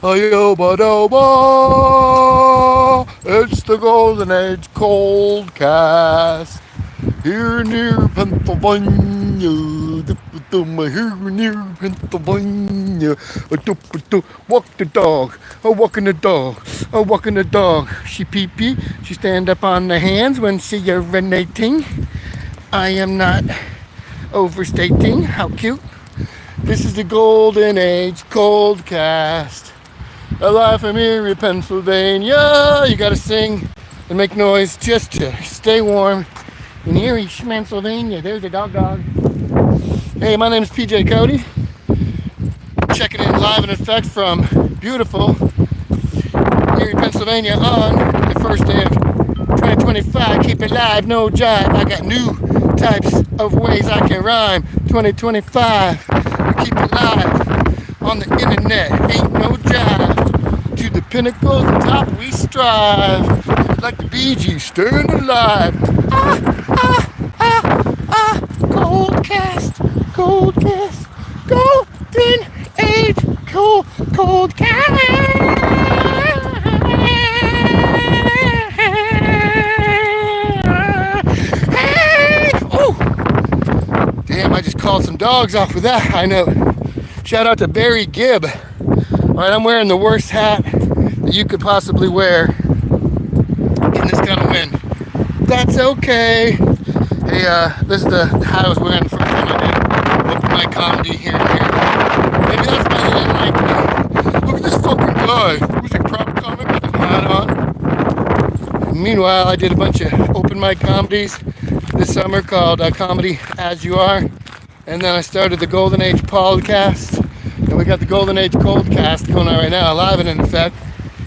Ayoba-doba, it's the Golden Age Coldcast. Here near Pennsylvania, here near Pennsylvania. Walk the dog, walking the dog, walking the dog. She pee-pee, she stand up on the hands when she urinating. I am not overstating. How cute. This is the Golden Age Coldcast. Alive from Erie, Pennsylvania. You gotta sing and make noise just to stay warm in Erie, Pennsylvania. There's the dog. Hey, my name is PJ Cody. Checking in live in effect from beautiful Erie, Pennsylvania on the first day of 2025. Keep it live, no jive. I got new types of ways I can rhyme. 2025. Keep it live on the internet. Ain't no jive. To the pinnacles, the top we strive. Like the Bee Gees, staying alive. Coldcast, Coldcast, Golden Age Coldcast. Hey! Oh! Damn, I just called some dogs off with that. I know. Shout out to Barry Gibb. Alright, I'm wearing the worst hat that you could possibly wear in this kind of wind. That's okay. Hey, this is the hat I was wearing the first time I did open my comedy here and here. Maybe that's why they didn't like me. Look at this fucking guy. Who's a prop comic with a hat on? And meanwhile, I did a bunch of open mic comedies this summer called Comedy As You Are. And then I started the Golden Age Pauldcast. And we got the Golden Age Coldcast going on right now, live and in effect.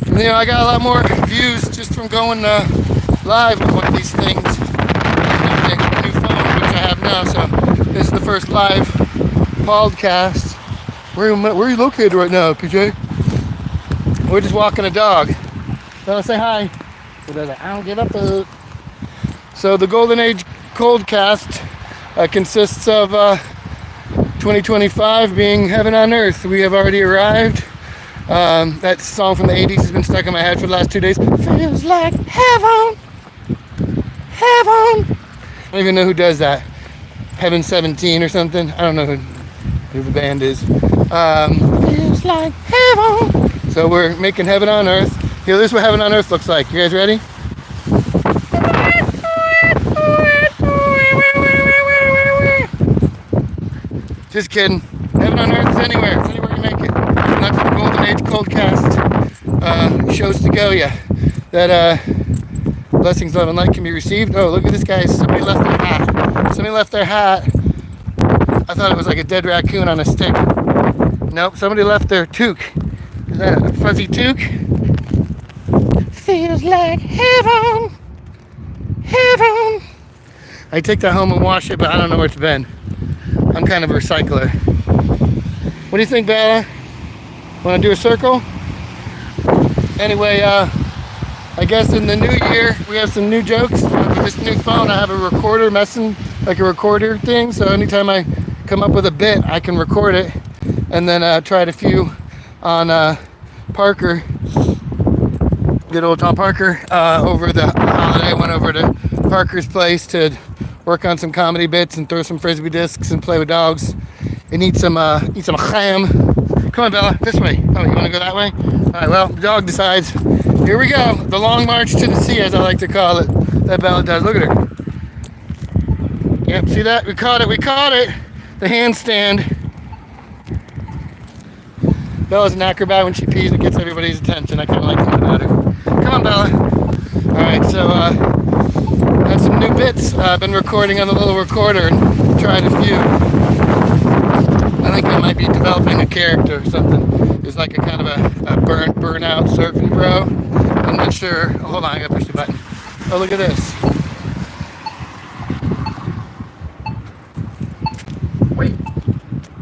And I got a lot more views just from going live with one of these things. And a new phone, which I have now. So this is the first live podcast. Where are you located right now, PJ? We're just walking a dog. So say hi. He does it. I don't give up. So the Golden Age Coldcast consists of 2025 being heaven on earth. We have already arrived. That song from the 80s has been stuck in my head for the last 2 days. Feels like heaven. Heaven. I don't even know who does that. Heaven 17 or something. I don't know who the band is. Feels like heaven. So we're making heaven on earth. Here, this is what heaven on earth looks like. You guys ready? Just kidding. Heaven on earth is anywhere. It's anywhere you make it. And that's the Golden Age Coldcast shows to go. Yeah. That blessings, love, and light can be received. Oh, look at this guy. Somebody left their hat. Somebody left their hat. I thought it was like a dead raccoon on a stick. Nope. Somebody left their toque. Is that a fuzzy toque? Feels like heaven. Heaven. I take that home and wash it, but I don't know where it's been. I'm kind of a recycler. What do you think, Bella? Want to do a circle? Anyway, I guess in the new year, we have some new jokes. With this new phone, I have a recorder messing like a recorder thing. So anytime I come up with a bit, I can record it. And then tried a few on Parker. Good old Tom Parker. Over the holiday, I went over to Parker's place to work on some comedy bits and throw some frisbee discs and play with dogs and eat some ham. Come on, Bella, this way. Oh, you want to go that way? All right, well, the dog decides. Here we go. The long march to the sea, as I like to call it. That Bella does. Look at her. Yep, see that? We caught it. The handstand. Bella's an acrobat. When she pees, it gets everybody's attention. I kind of like that about her. Come on, Bella. All right, so got some new bits I've been recording on the little recorder and tried a few. I think I might be developing a character or something. It's like a kind of a burnout surfing bro. I'm not sure. Oh, hold on, I gotta push the button. Oh, look at this. Wait.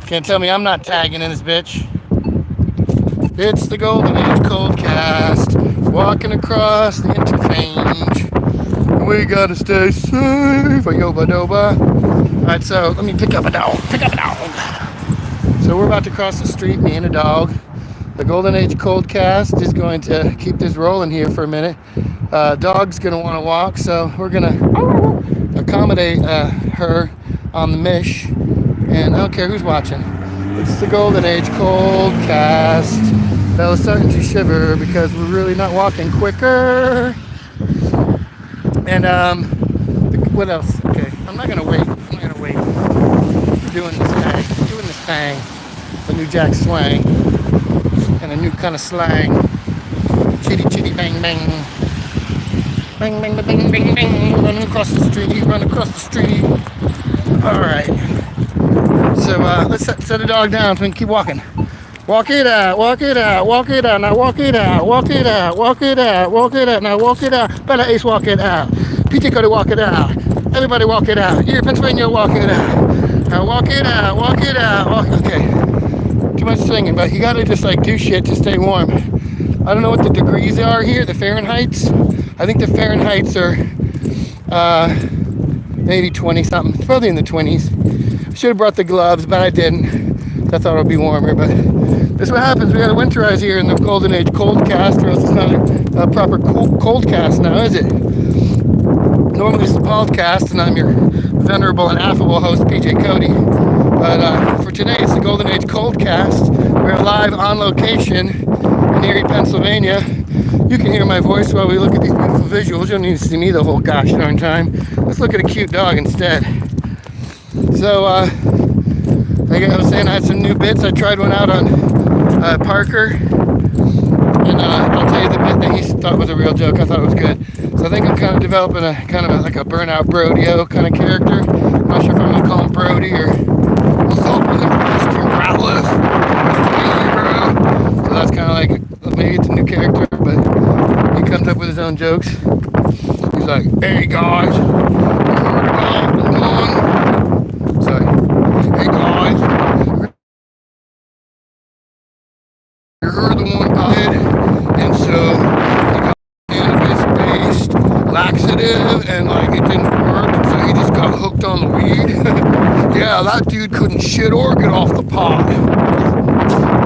Can't tell me I'm not tagging in this bitch. It's the Golden Age Coldcast. Walking across the interchange. We gotta stay safe. Ayoba-doba. Alright, so let me pick up a dog. So we're about to cross the street, me and a dog. The Golden Age Coldcast is going to keep this rolling here for a minute. Dog's going to want to walk, so we're going to accommodate her on the mish. And I don't care who's watching. It's the Golden Age Coldcast. Bella's starting to shiver because we're really not walking quicker. And what else? Okay, I'm not gonna wait. We're doing this thing. The new Jack slang and a new kind of slang. Chitty chitty bang bang. Bang bang bang bang bang. Running across the street. All right. So let's set the dog down so we can keep walking. Walk it out. Now walk it out. Now walk it out. Bella Ace, walk it out. PT Cody, walk it out. Everybody walk it out. Here, Pennsylvania, walk it out. Now walk it out. Okay. Too much singing, but you gotta just like do shit to stay warm. I don't know what the degrees are here, the Fahrenheits. I think the Fahrenheits are maybe 20 something. It's probably in the 20s. I should have brought the gloves, but I didn't. I thought it would be warmer, but this is what happens. We gotta winterize here in the Golden Age Coldcast, or else it's not a proper Coldcast now, is it? Normally it's the Pauldcast, and I'm your venerable and affable host, PJ Cody. But for today, it's the Golden Age Coldcast. We're live on location in Erie, Pennsylvania. You can hear my voice while we look at these beautiful visuals. You don't need to see me the whole gosh darn time. Let's look at a cute dog instead. So, like I was saying, I had some new bits. I tried one out on Parker, and I'll tell you the bit that he thought was a real joke. I thought it was good. So I think I'm kind of developing like a burnout Brodeo kind of character. I'm not sure if I'm gonna call him Brody or what's up with him, Mr. Ratliff, Mr. Bro. So that's kind of like maybe it's a new character, but he comes up with his own jokes. He's like, "Hey guys, you heard about the one?" Sorry. "Hey guys, you heard the one died, and so he got cannabis-based laxative, and like it didn't work, and so he just got hooked on the weed." Yeah, that dude couldn't shit or get off the pot.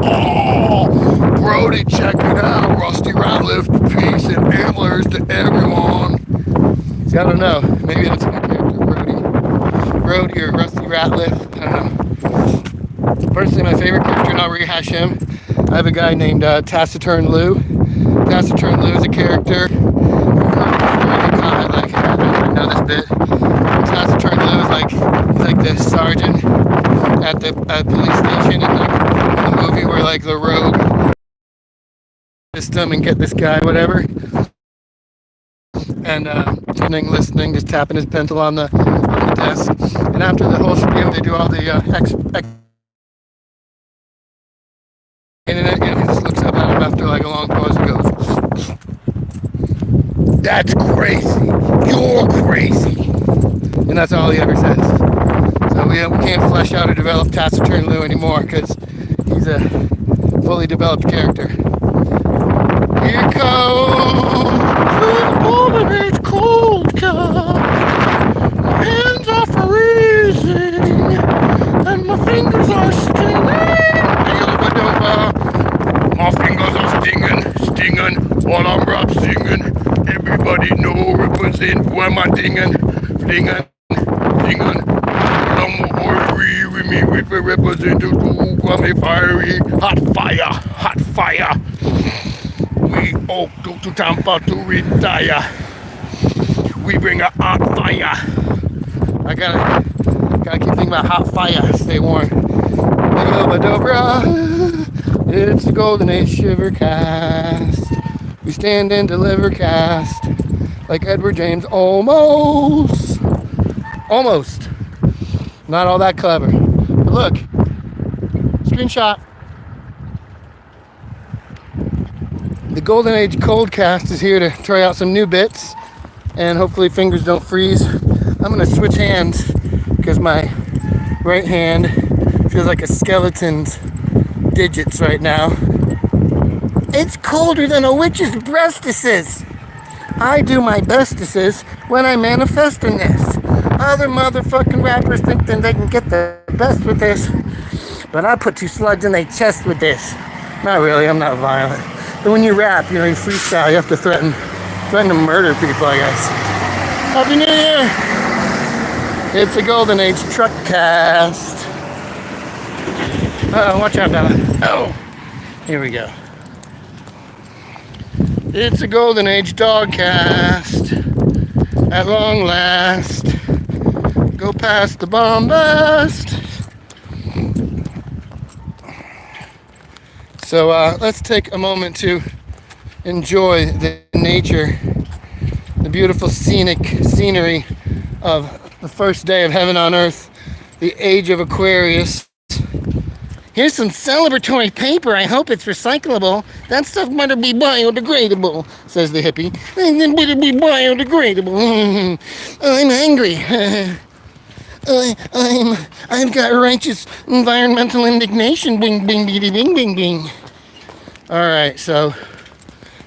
Oh, Brody, check it out. Rusty Ratliff, peace and antlers to everyone. See, I don't know. Maybe that's a new character, Brody or Rusty Ratliff. I don't know. Personally, my favorite character, and I'll rehash him. I have a guy named Taciturn Lou. Taciturn Lou is a character. I know this bit. Taciturn Lou is like the sergeant at the police station in the movie where like the rogue system and get this guy whatever. And listening, just tapping his pencil on the desk. And after the whole spiel, they do all the internet, he just looks up at him after like a long pause and goes, "That's crazy. You're crazy." And that's all he ever says. So we can't flesh out or develop Taciturn Lou anymore because he's a fully developed character. Here comes the Golden Age Coldcast. My hands are freezing and my fingers are stinging. My fingers are stinging while I'm rap singing. Everybody know represent where my dinging. I'm worry with me with a representative who me fiery. Hot fire. We all go to Tampa to retire. We bring a hot fire. I gotta keep thinking about hot fire. Stay warm. It's the Golden Age Shivercast. We stand and deliver cast like Edward James almost. Not all that clever. But look, screenshot. The Golden Age Coldcast is here to try out some new bits, and hopefully fingers don't freeze. I'm gonna switch hands because my right hand feels like a skeleton's digits right now. It's colder than a witch's breastises. I do my bestises when I manifest in this. Other motherfucking rappers think that they can get the best with this, but I put two slugs in their chest with this. Not really, I'm not violent. But when you rap, you freestyle, you have to threaten to murder people, I guess. Happy New Year! It's the Golden Age Truckcast. Uh-oh, watch out, Bella. Oh, here we go. It's the Golden Age Dogcast. At long last, go past the bombast. So let's take a moment to enjoy the nature, the beautiful scenery of the first day of heaven on earth, the age of Aquarius. Here's some celebratory paper. I hope it's recyclable. That stuff better be biodegradable, says the hippie. It better be biodegradable. I'm angry. I've got righteous environmental indignation. Bing, bing, bing, bing, bing, bing. All right, so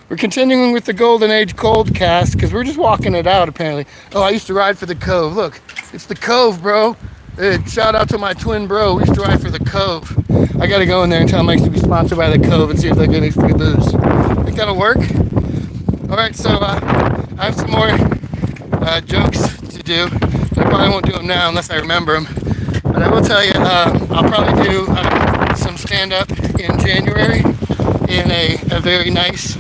we're continuing with the Golden Age Coldcast because we're just walking it out, apparently. Oh, I used to ride for the Cove. Look, it's the Cove, bro. Shout out to my twin bro. We used to ride for the Cove. I got to go in there and tell them I used to be sponsored by the Cove and see if they get any free booze. Think that'll work? All right, so I have some more jokes to do. I probably won't do them now unless I remember them. But I will tell you, I'll probably do some stand-up in January in a very nice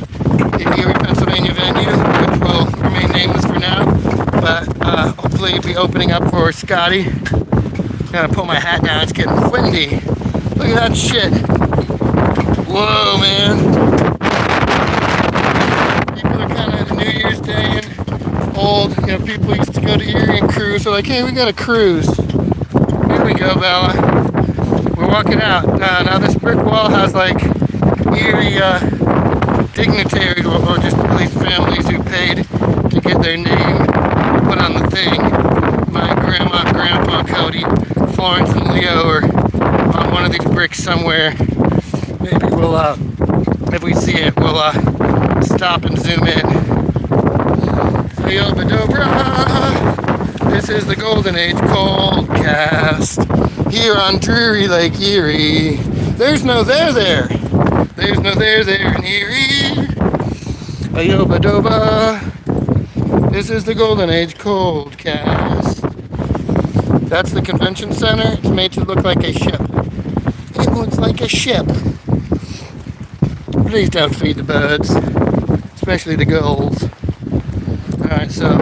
Erie, Pennsylvania venue, which will remain nameless for now. But hopefully it'll be opening up for Scotty. Gotta pull my hat down, it's getting windy. Look at that shit. Whoa, man. People are kind of New Year's Day and old. People used to go to Erie and cruise. They're like, hey, we got to cruise. Here we go, Bella. We're walking out. Now this brick wall has like Erie dignitaries or just police families who paid to get their name put on the thing. My grandma, grandpa, Cody, Florence, and Leo are on one of these bricks somewhere. Maybe we'll, if we see it, we'll stop and zoom in. This is the Golden Age Coldcast here on dreary Lake Erie. There's no there there. There's no there there in Erie. Ayobadoba. This is the Golden Age Coldcast. That's the convention center. It's made to look like a ship. It looks like a ship. Please don't feed the birds, especially the girls. Alright, so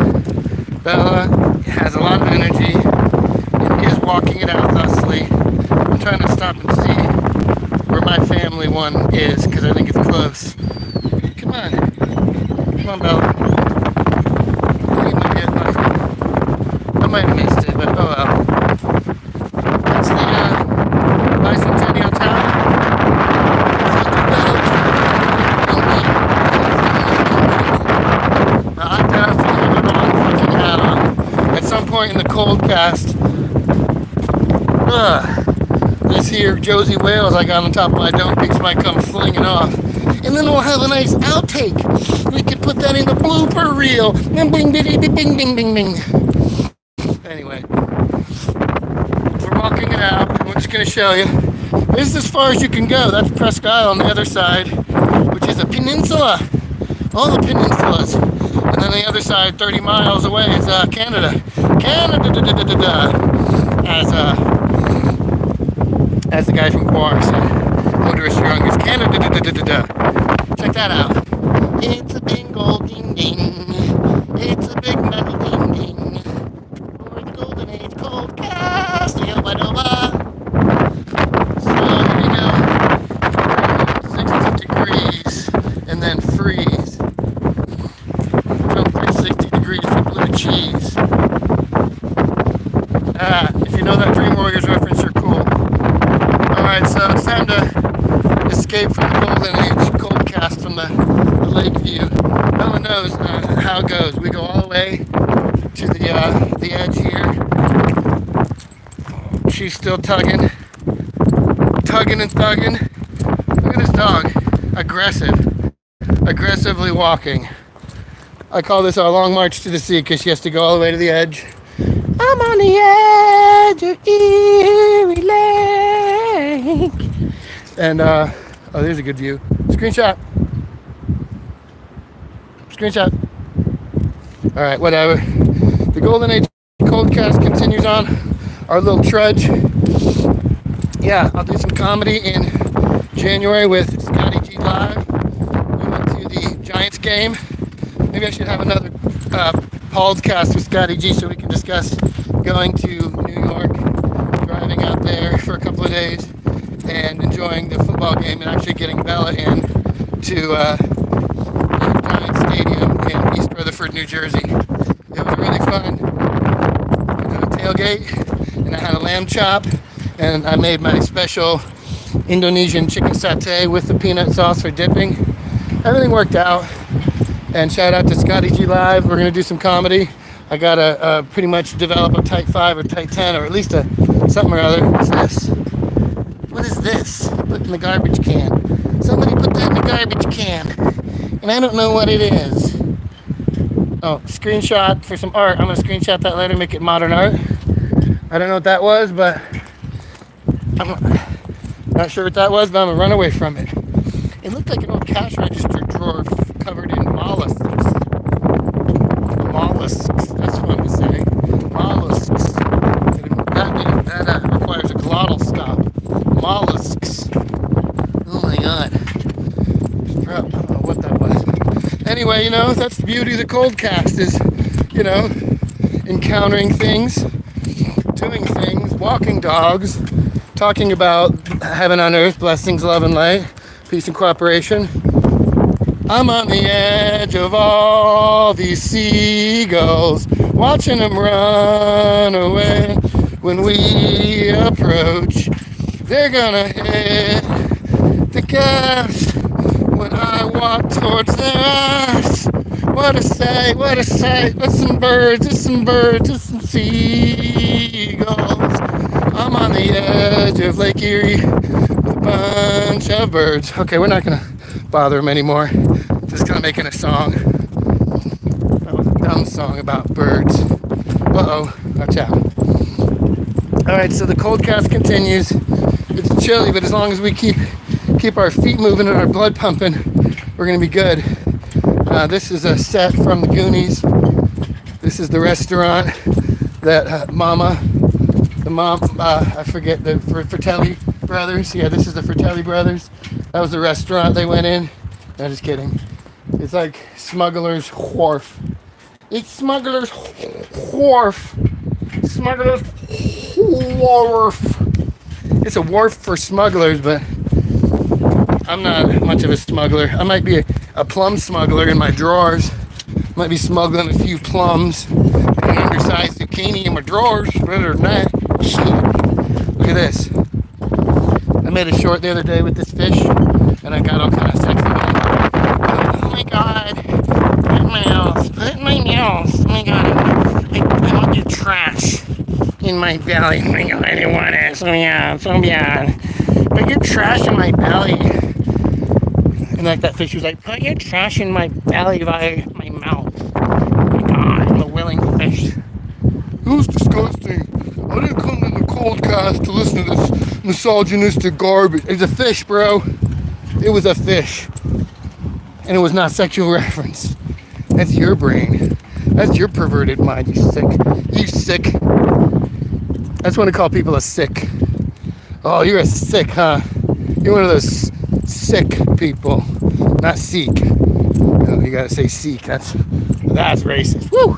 Bella has a lot of energy and is walking it out thusly. I'm trying to stop and see where my family one is because I think it's close. Come on. Come on, Bella. I might have missed it, but oh well. That's the bicentennial town. I definitely have the wrong fucking hat on. At some point in the Coldcast, this here Josie Wales I got on top of my dome piece might come flinging off. And then we'll have a nice outtake. We could put that in the blooper reel. Bing, bing, bing, bing, bing, bing, bing. Anyway, we're walking it out, and we're just going to show you. This is as far as you can go. That's Presque Isle on the other side, which is a peninsula. All the peninsulas. And then the other side, 30 miles away, is Canada. Canada, as the guy from Guar said. Odorous Young is Canada. Check that out. It's a big gold ding ding. It's a big metal ding ding. For the Golden Age Coldcast. So here we go. 60 degrees and then freeze. Jump like 60 degrees for blue cheese. If you know that Dream Warriors reference, you're cool. Alright, so it's time to escape from the Golden Age Coldcast from the lake view. No one knows how it goes. We go all the way to the edge here. She's still tugging and thugging. Look at this dog. Aggressively walking. I call this our long march to the sea because she has to go all the way to the edge. I'm on the edge of Erie Lake. And Oh, there's a good view. Screenshot. Screenshot. All right, whatever. The Golden Age Coldcast continues on our little trudge. Yeah, I'll do some comedy in January with Scotty G Live. We went to the Giants game. Maybe I should have another podcast with Scotty G so we can discuss going to New York, driving out there for a couple of days, and enjoying the football game and actually getting Bella in to the Giants Stadium in East Rutherford, New Jersey. It was really fun. I had a tailgate, and I had a lamb chop, and I made my special Indonesian chicken satay with the peanut sauce for dipping. Everything worked out. And shout out to Scotty G Live. We're gonna do some comedy. I gotta pretty much develop a type 5 or type 10 or at least a something or other. What's this? What is this? Put in the garbage can. Somebody put that in the garbage can. And I don't know what it is. Oh, screenshot for some art. I'm gonna screenshot that later, make it modern art. I don't know what that was, but I'm not sure what that was, but I'm gonna run away from it. It looked like an old cash register drawer covered in mollusks. Mollusks, that's fun to say. Mollusks. That requires a glottal stop. Mollusks. Oh my god. I don't know what that was. Anyway, that's the beauty of the Coldcast is, encountering things, doing things, walking dogs, talking about heaven on earth, blessings, love and light, peace and cooperation. I'm on the edge of all these seagulls, watching them run away. When we approach, they're gonna hit the gas. When I walk towards their eyes, what a sight, what a sight. There's some birds, there's some seagulls. I'm on the edge of Lake Erie with a bunch of birds. Okay, we're not gonna bother them anymore. Just kind of making a song. That was a dumb song about birds. Uh-oh, watch out. Alright, so the Coldcast continues. It's chilly, but as long as we keep our feet moving and our blood pumping, we're going to be good. This is a set from the Goonies. This is the restaurant that I forget, the Fratelli brothers. Yeah, this is the Fratelli brothers. That was the restaurant they went in. No, just kidding. It's like Smuggler's Wharf. It's Smuggler's Wharf. Smuggler's Wharf. It's a wharf for smugglers, but I'm not much of a smuggler. I might be a plum smuggler in my drawers. Might be smuggling a few plums and an undersized zucchini in my drawers. Better than that. Shit. Look at this. I made a short the other day with this fish, and I got all kind of sexy. Oh my god. Put my mouth. Oh my god. I want your trash in my belly. Oh my god, I didn't want it. So bad. Put your trash in my belly. And like that fish was like, put your trash in my belly via my mouth. Oh my god, I'm a willing fish. It was disgusting. I didn't come to the Coldcast to listen to this misogynistic garbage. It's a fish, bro. It was a fish. And it was not sexual reference. That's your brain. That's your perverted mind, you sick. You sick. That's when I call people a sick. Oh, you're a sick, huh? You're one of those sick people. Not seek. No, you gotta say seek. That's racist. Woo!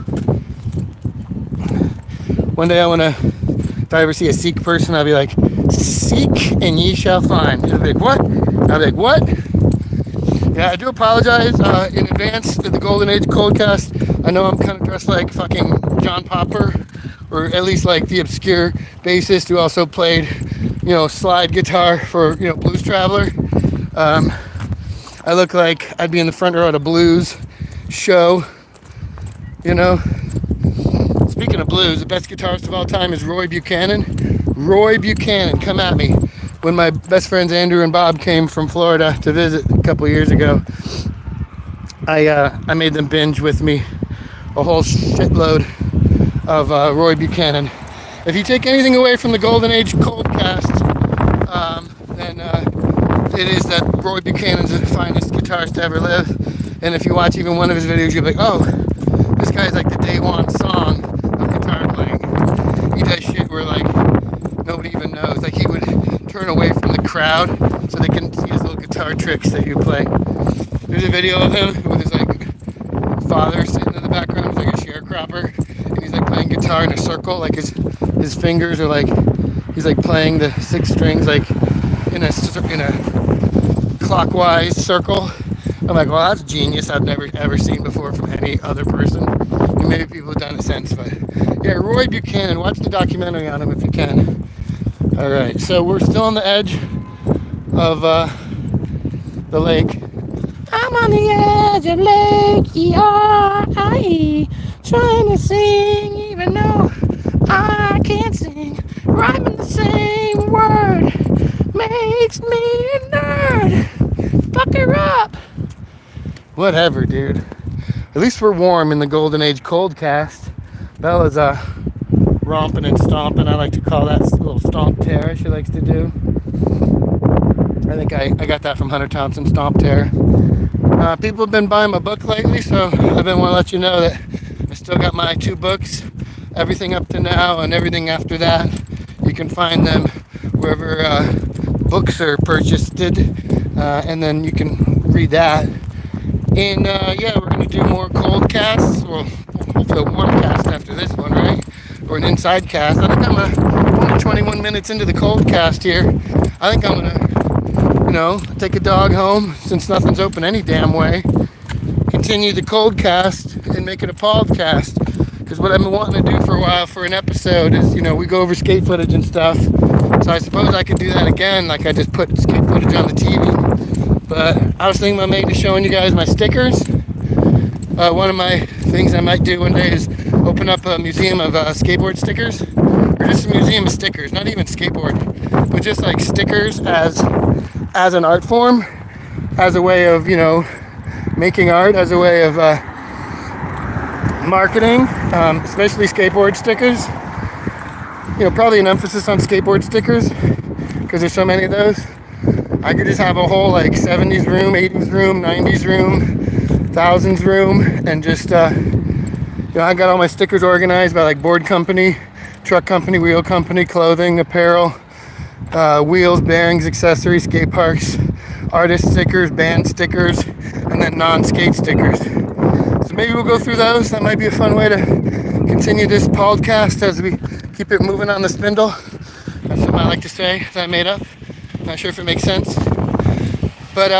One day if I ever see a Sikh person, I'll be like, seek and ye shall find. They'll be like, what? I'll be like, what? Yeah, I do apologize in advance to the Golden Age Coldcast. I know I'm kind of dressed like fucking John Popper, or at least like the obscure bassist who also played, slide guitar for, Blues Traveler. I look like I'd be in the front row at a blues show, Speaking of blues, the best guitarist of all time is Roy Buchanan. Roy Buchanan, come at me. When my best friends Andrew and Bob came from Florida to visit a couple years ago, I made them binge with me a whole shitload of Roy Buchanan. If you take anything away from the Golden Age Coldcast, then it is that Roy Buchanan's the finest guitarist to ever live. And if you watch even one of his videos, you'll be like, oh, this guy's like the day one song of guitar playing. He does shit where like nobody even knows. Like he would turn away from the crowd so they can see his little guitar tricks that he would play. There's a video of him with his like father sitting in the background. He's like a sharecropper, and he's like playing guitar in a circle. Like his fingers are like he's like playing the 6 strings like in a clockwise circle. I'm like, well, that's genius. I've never ever seen before from any other person. And maybe people have done it since, but yeah, Roy Buchanan. Watch the documentary on him if you can. All right, so we're still on the edge of the lake. I'm on the edge of Lake E-R-I-E, trying to sing even though I can't sing. Rhyming the same word makes me a nerd. Fuck her up. Whatever, dude. At least we're warm in the Golden Age Pauldcast. Bella's romping and stomping. I like to call that little stomp tear she likes to do. I think I got that from Hunter Thompson, Stomp Tear. People have been buying my book lately, so I've been want to let you know that I still got my 2 books, everything up to now and everything after that. You can find them wherever books are purchased, and then you can read that. And yeah, we're going to do more Coldcasts. Well, hopefully a warm cast after this one, right? Or an inside cast. I think I'm only 21 minutes into the Coldcast here. I think I'm going to, take a dog home since nothing's open any damn way. Continue the Coldcast and make it a podcast. Because what I've been wanting to do for a while for an episode is, we go over skate footage and stuff. So I suppose I could do that again, like I just put skate footage on the TV. But I was thinking about maybe showing you guys my stickers. One of my things I might do one day is open up a museum of skateboard stickers. Or just a museum of stickers, not even skateboard. But just like stickers as an art form. As a way of, making art. As a way of marketing. Especially skateboard stickers. Probably an emphasis on skateboard stickers. Because there's so many of those. I could just have a whole like 70s room, 80s room, 90s room, 1000s room, and just, I got all my stickers organized by like board company, truck company, wheel company, clothing, apparel, wheels, bearings, accessories, skate parks, artist stickers, band stickers, and then non-skate stickers. So maybe we'll go through those. That might be a fun way to continue this podcast as we keep it moving on the spindle. That's something I like to say that I made up. Not sure if it makes sense, but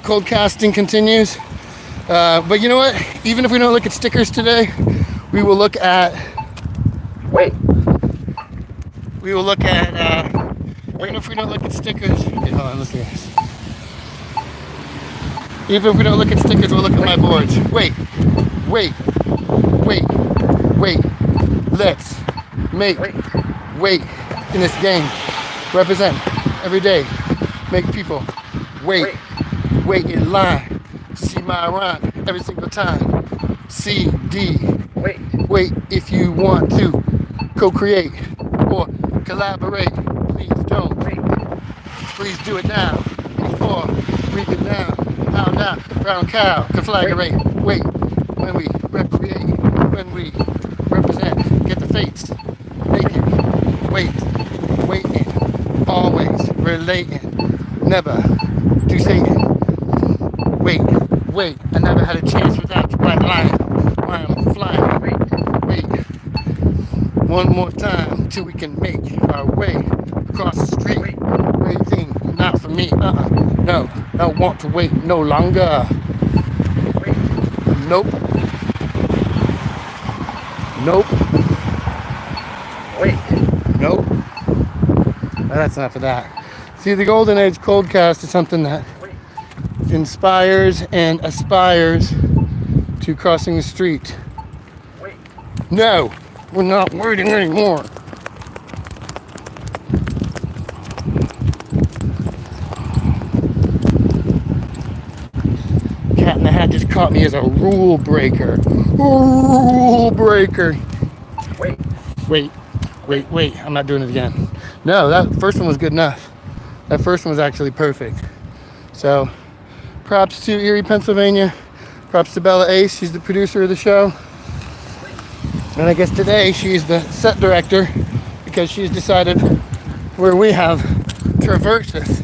cold casting continues. But you know what? Even if we don't look at stickers today, we will look at. We will look at. Even if we don't look at stickers. Okay, hold on, let's do this. Even if we don't look at stickers, we'll look at my boards. Wait. Let's make weight in this game. Represent. Every day, make people wait in line, see my rhyme every single time. CD, wait if you want to co-create or collaborate. Please don't wait. Please do it now before we get down. How now? Brown cow, conflagrate. Wait when we recreate, when we represent, get the fates, naked, waiting. Always relating, never do Satan. Wait, I never had a chance without you by line. While I'm flying, wait. One more time till we can make our way across the street. Waiting, not for me, no, I don't want to wait no longer. Nope. That's enough of that. See, the Golden Age Pauldcast is something that inspires and aspires to crossing the street. No, we're not waiting anymore. Cat in the Hat just caught me as a rule breaker. Wait, I'm not doing it again. No, that first one was good enough. That first one was actually perfect. So props to Erie, Pennsylvania. Props to Bella Ace. She's the producer of the show. And I guess today she's the set director because she's decided where we have traversed this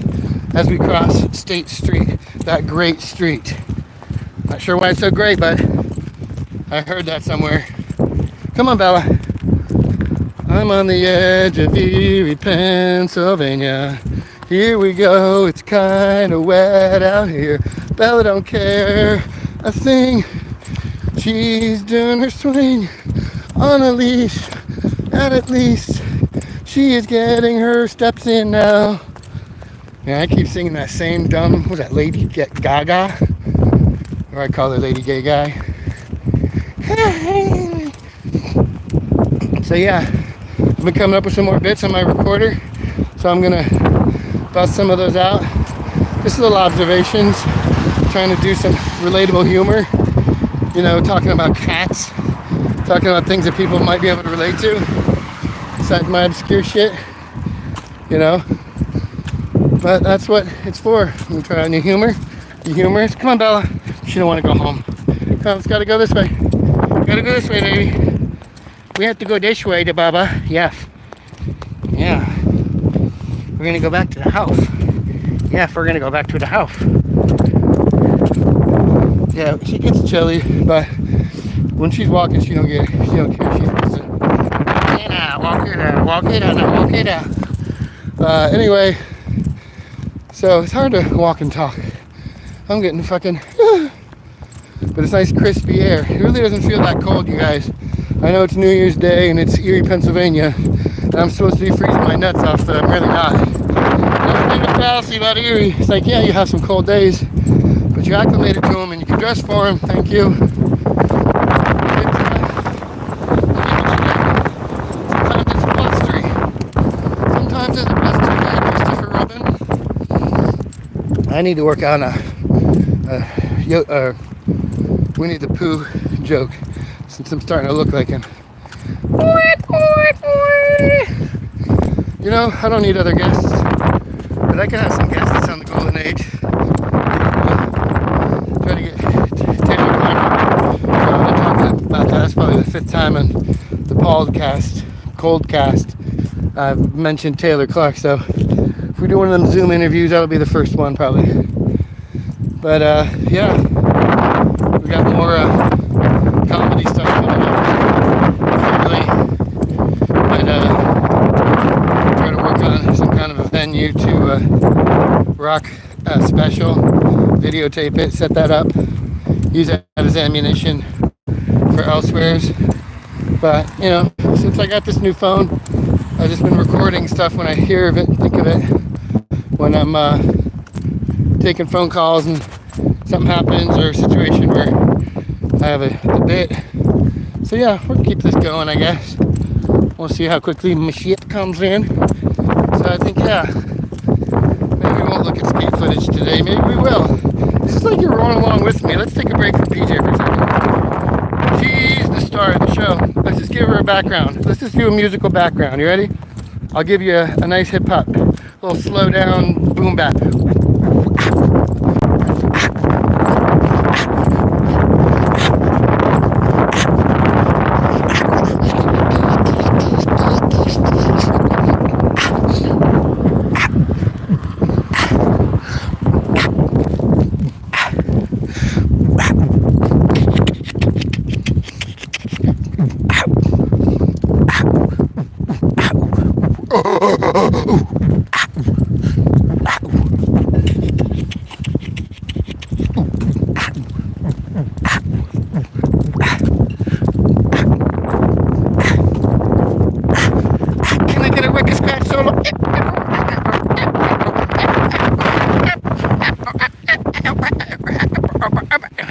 as we cross State Street, that great street. Not sure why it's so great, but I heard that somewhere. Come on, Bella. I'm on the edge of Erie, Pennsylvania. Here we go, it's kind of wet out here. Bella don't care a thing. She's doing her swing on a leash, and at least she is getting her steps in now. Yeah, I keep singing that same dumb, what's that, Lady Gaga? Or I call her Lady Gay Guy. So yeah, I've been coming up with some more bits on my recorder, so I'm gonna bust some of those out. Just little observations, trying to do some relatable humor, you know, talking about cats, talking about things that people might be able to relate to, besides my obscure shit, you know. But that's what it's for. I'm gonna try out new humor. Be humorous. Come on, Bella. She don't want to go home. Come on, let's gotta go this way. Gotta go this way, baby. We have to go this way to Baba. Yes. Yeah. We're gonna go back to the house. Yes, we're gonna go back to the house. Yeah, she gets chilly, but when she's walking, she don't care. She's listening. Walk it out, walk it out, walk it out. Anyway, so it's hard to walk and talk. I'm getting fucking, but it's nice crispy air. It really doesn't feel that cold, you guys. I know it's New Year's Day and it's Erie, Pennsylvania, and I'm supposed to be freezing my nuts off, but I'm really not. That's the biggest fallacy about Erie. It's like, yeah, you have some cold days, but you're acclimated to them and you can dress for them. Thank you. Sometimes it's blustery. Sometimes it's blustery, Christopher Robin. I need to work on a Winnie the Pooh joke, since I'm starting to look like him. You know, I don't need other guests, but I can have some guests on the Golden Age. Try to get Taylor Clark to talk about that. That's probably the 5th time on the Coldcast I've mentioned Taylor Clark, so if we do one of them Zoom interviews, that'll be the first one probably. But yeah, we got more comedy stuff coming up. Might try to work on some kind of a venue to rock a special, videotape it, set that up, use that as ammunition for elsewheres. But you know, since I got this new phone, I've just been recording stuff when I hear of it, think of it, when I'm taking phone calls and something happens, or a situation where I have a bit. So yeah, we'll keep this going, I guess. We'll see how quickly my shit comes in. So I think, yeah, maybe we won't look at skate footage today. Maybe we will. This is like you're rolling along with me. Let's take a break from PJ for a second. She's the star of the show. Let's just give her a background. Let's just do a musical background. You ready? I'll give you a nice hip hop, a little slow down boom bap.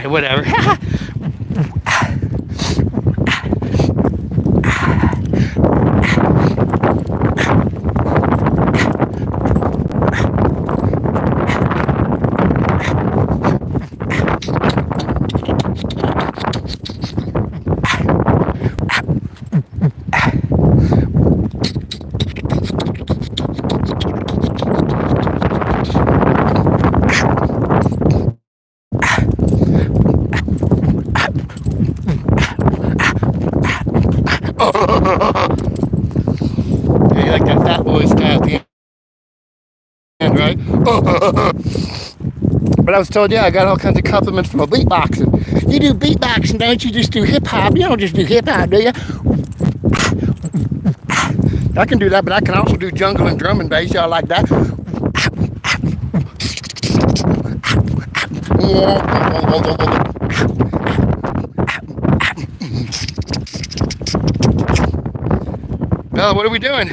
Whatever. But I was told, yeah, I got all kinds of compliments from a beatboxing. You do beatboxing, don't you? Just do hip hop. You don't just do hip hop, do you? I can do that, but I can also do jungle and drum and bass. Y'all like that? Bella, what are we doing?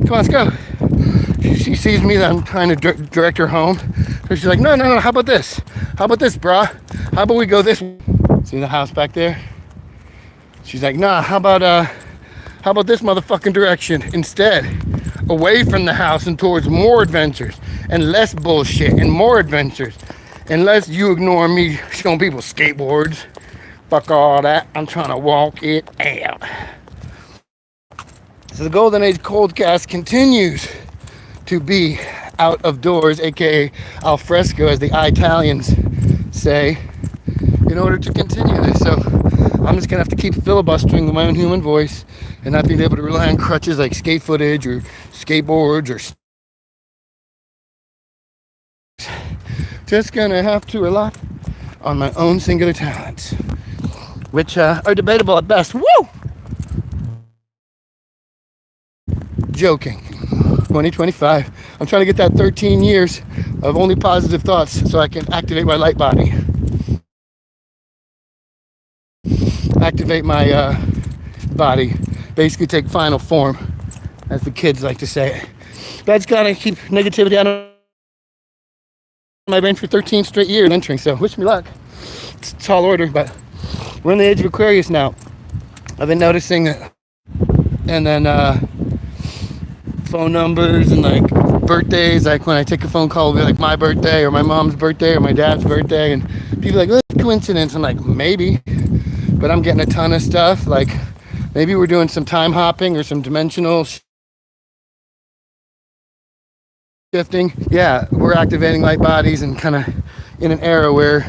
Come on, let's go. She sees me that I'm trying to direct her home. So she's like, no, how about this? How about this, brah? How about we go this way? See the house back there? She's like, nah, how about this motherfucking direction instead? Away from the house and towards more adventures and less bullshit and more adventures. Unless you ignore me showing people skateboards. Fuck all that. I'm trying to walk it out. So the Golden Age Pauldcast continues to be out of doors, aka al fresco, as the Italians say, in order to continue this. So I'm just gonna have to keep filibustering with my own human voice and not being able to rely on crutches like skate footage or skateboards or just gonna have to rely on my own singular talents, which are debatable at best. Woo! Joking. 2025. I'm trying to get that 13 years of only positive thoughts so I can activate my light body. Activate my body. Basically take final form, as the kids like to say. But I just gotta keep negativity out of my brain for 13 straight years entering, so wish me luck. It's a tall order, but we're in the age of Aquarius now. I've been noticing that. And then phone numbers and like birthdays, like when I take a phone call, it'll be like my birthday or my mom's birthday or my dad's birthday, and people are like, oh, coincidence. I'm like, maybe, but I'm getting a ton of stuff. Like maybe we're doing some time hopping or some dimensional shifting. Yeah, we're activating light bodies and kind of in an era where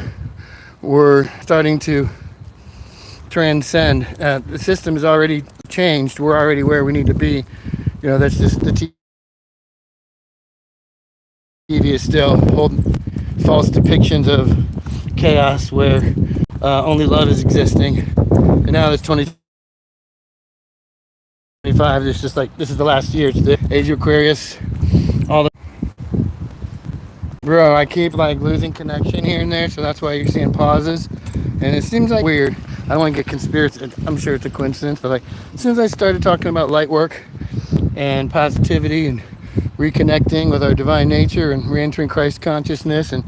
we're starting to transcend. The system has already changed. We're already where we need to be. You know, that's just the TV is still holding false depictions of chaos where only love is existing. And now it's 2025. It's just like, this is the last year. It's the age of Aquarius. All the bro, I keep like losing connection here and there, so that's why you're seeing pauses. And it seems like weird. I don't want to get conspiracy. I'm sure it's a coincidence, but like as soon as I started talking about light work and positivity and reconnecting with our divine nature and re-entering Christ consciousness and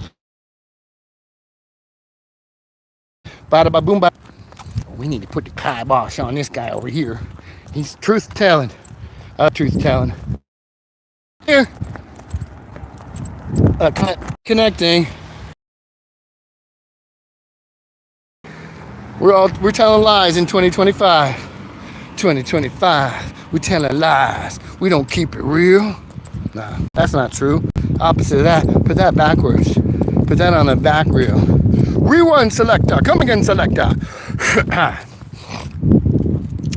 bada ba boom ba, we need to put the kibosh on this guy over here. He's truth telling. Truth telling. Here. Connecting. We're telling lies in 2025. 2025. We telling lies. We don't keep it real. Nah, that's not true. Opposite of that. Put that backwards. Put that on the back reel. Rewind selector. Come again, selector.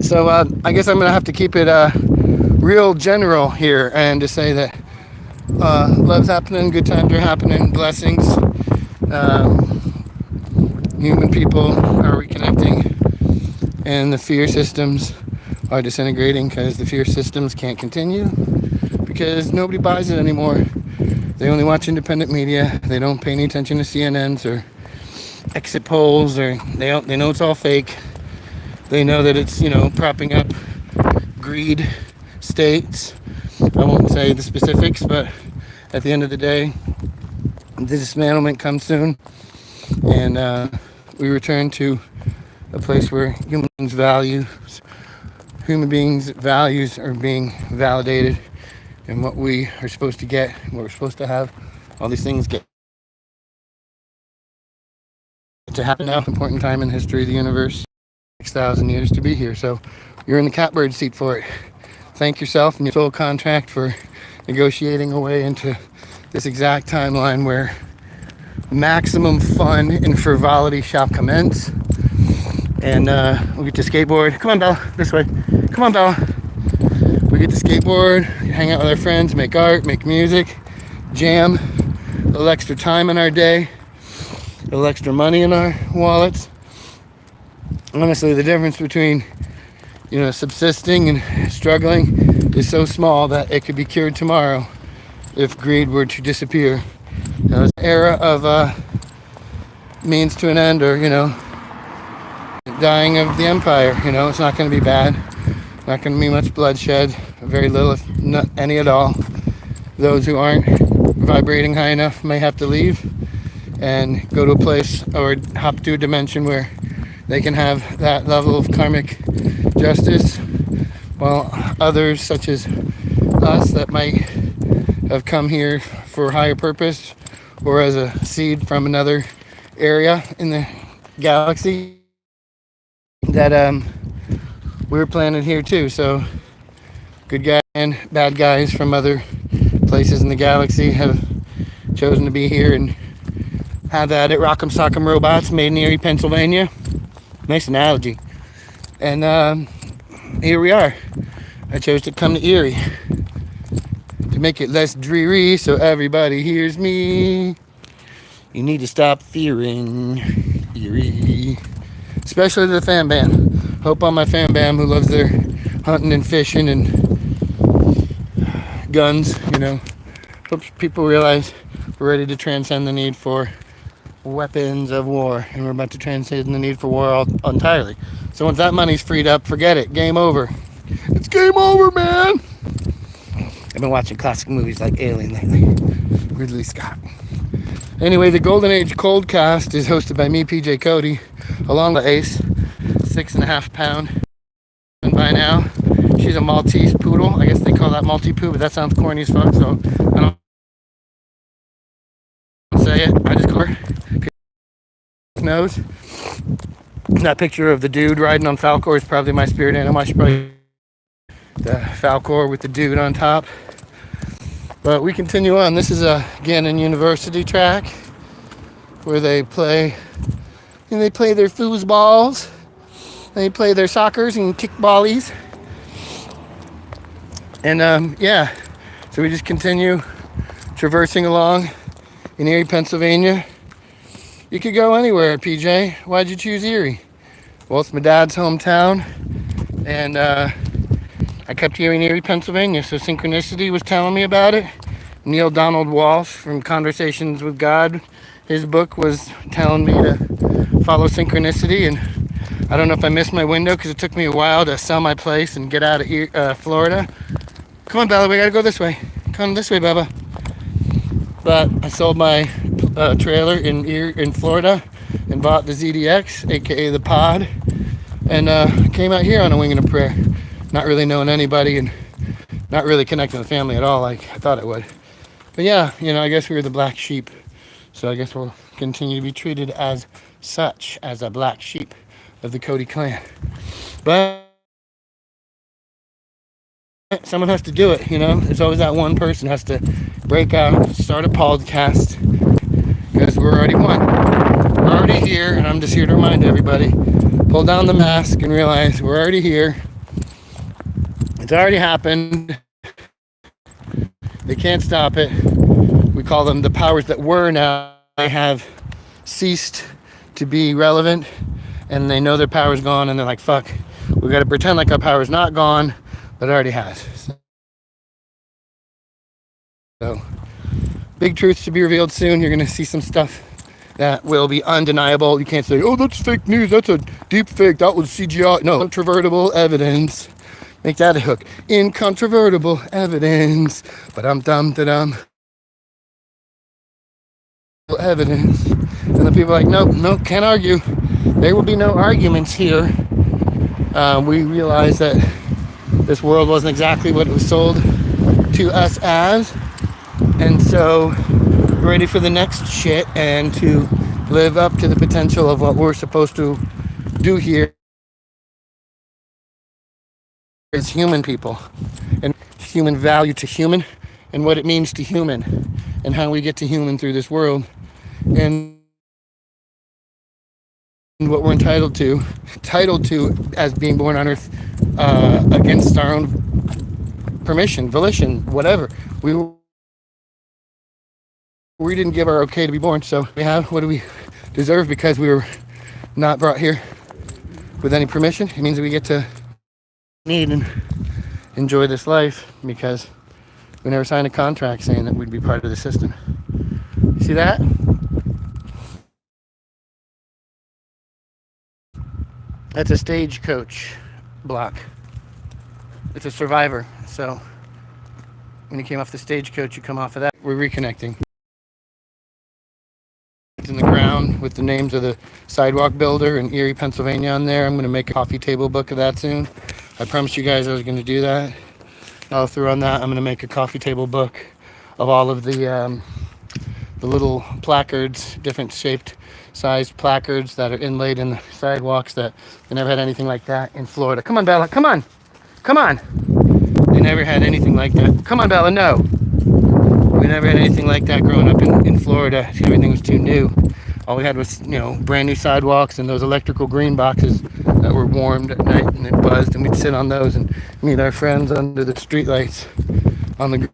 So I guess I'm gonna have to keep it real general here and to say that love's happening, good times are happening, blessings. Human people are reconnecting, and the fear systems are disintegrating because the fear systems can't continue because nobody buys it anymore. They only watch independent media. They don't pay any attention to CNNs or exit polls, or they know it's all fake. They know that it's, propping up greed states. I won't say the specifics, but at the end of the day, the dismantlement comes soon, and we return to a place where human beings' values are being validated, and what we are supposed to get, what we're supposed to have, all these things get to happen now. Important time in the history of the universe, 6,000 years to be here. So you're in the catbird seat for it. Thank yourself and your soul contract for negotiating a way into this exact timeline where maximum fun and frivolity shall commence. And we'll get to skateboard. Come on, Bella, this way. Come on, Bella. We get to skateboard, hang out with our friends, make art, make music, jam. little extra time in our day, a little extra money in our wallets. Honestly, the difference between, subsisting and struggling is so small that it could be cured tomorrow if greed were to disappear. It's an era of means to an end, or dying of the empire. It's not going to be bad. Not going to be much bloodshed. Very little, if not any at all. Those who aren't vibrating high enough may have to leave and go to a place or hop to a dimension where they can have that level of karmic justice, while others, such as us, that might have come here for a higher purpose or as a seed from another area in the galaxy, that we were planted here too. So good guys and bad guys from other places in the galaxy have chosen to be here and have at it. Rock'em Sock'em Robots, made in Erie, Pennsylvania. Nice analogy. And here we are. I chose to come to Erie to make it less dreary so everybody hears me. You need to stop fearing Erie. Especially the fan bam. Hope on my fan bam who loves their hunting and fishing and guns, Hope people realize we're ready to transcend the need for weapons of war, and we're about to transcend the need for war entirely. So once that money's freed up, forget it. Game over. It's game over, man. I've been watching classic movies like Alien lately. Ridley Scott. Anyway, the Golden Age Coldcast is hosted by me, PJ Cody, along with Ace, 6.5 pound. And by now, she's a Maltese poodle. I guess they call that Maltipoo, but that sounds corny as fuck, so I don't say it. I just call her. Nose. That picture of the dude riding on Falcor is probably my spirit animal. I should probably the Falcor with the dude on top. But we continue on. This is a Gannon University track where they play their foosballs. They play their soccers and kickballies. And so we just continue traversing along in Erie, Pennsylvania. You could go anywhere, PJ. Why'd you choose Erie? Well, it's my dad's hometown, and I kept hearing Erie, Pennsylvania, so synchronicity was telling me about it. Neil Donald Walsh from Conversations with God, his book was telling me to follow synchronicity, and I don't know if I missed my window because it took me a while to sell my place and get out of Florida. Come on, Bella, we gotta go this way. Come this way, Bubba. But I sold my trailer in Florida and bought the ZDX, aka the Pod, and came out here on a wing and a prayer, not really knowing anybody and not really connecting with family at all like I thought it would. But yeah, I guess we were the black sheep, so I guess we'll continue to be treated as such, as a black sheep of the Cody clan. But someone has to do it, There's always that one person who has to break out, start a podcast, because we're already one. We're already here, and I'm just here to remind everybody, pull down the mask and realize we're already here. It's already happened. They can't stop it. We call them the powers that were now. They have ceased to be relevant, and they know their power's gone, and they're like, fuck, we gotta pretend like our power's not gone, but it already has. So, big truths to be revealed soon. You're going to see some stuff that will be undeniable. You can't say, oh, that's fake news. That's a deep fake. That was CGI. No, incontrovertible evidence. Make that a hook. Incontrovertible evidence. Ba-dum-dum-da-dum. Evidence. And the people are like, nope, can't argue. There will be no arguments here. We realize that this world wasn't exactly what it was sold to us as. And so we're ready for the next shit and to live up to the potential of what we're supposed to do here as human people, and human value to human, and what it means to human, and how we get to human through this world, and what we're entitled to as being born on earth against our own permission, volition, whatever. We We didn't give our okay to be born, so we have what do we deserve because we were not brought here with any permission. It means that we get to need and enjoy this life because we never signed a contract saying that we'd be part of the system. See that? That's a stagecoach block. It's a survivor, so when you came off the stagecoach, you come off of that. We're reconnecting. It's in the ground with the names of the sidewalk builder in Erie, Pennsylvania on there. I'm going to make a coffee table book of that soon. I promised you guys I was going to do that. I'll throw on that. I'm going to make a coffee table book of all of the little placards, different shaped sized placards that are inlaid in the sidewalks that they never had anything like that in Florida. Come on, Bella. Come on. Come on. They never had anything like that. Come on, Bella. No. We never had anything like that growing up in Florida. Everything was too new. All we had was, brand new sidewalks and those electrical green boxes that were warmed at night and it buzzed, and we'd sit on those and meet our friends under the streetlights on the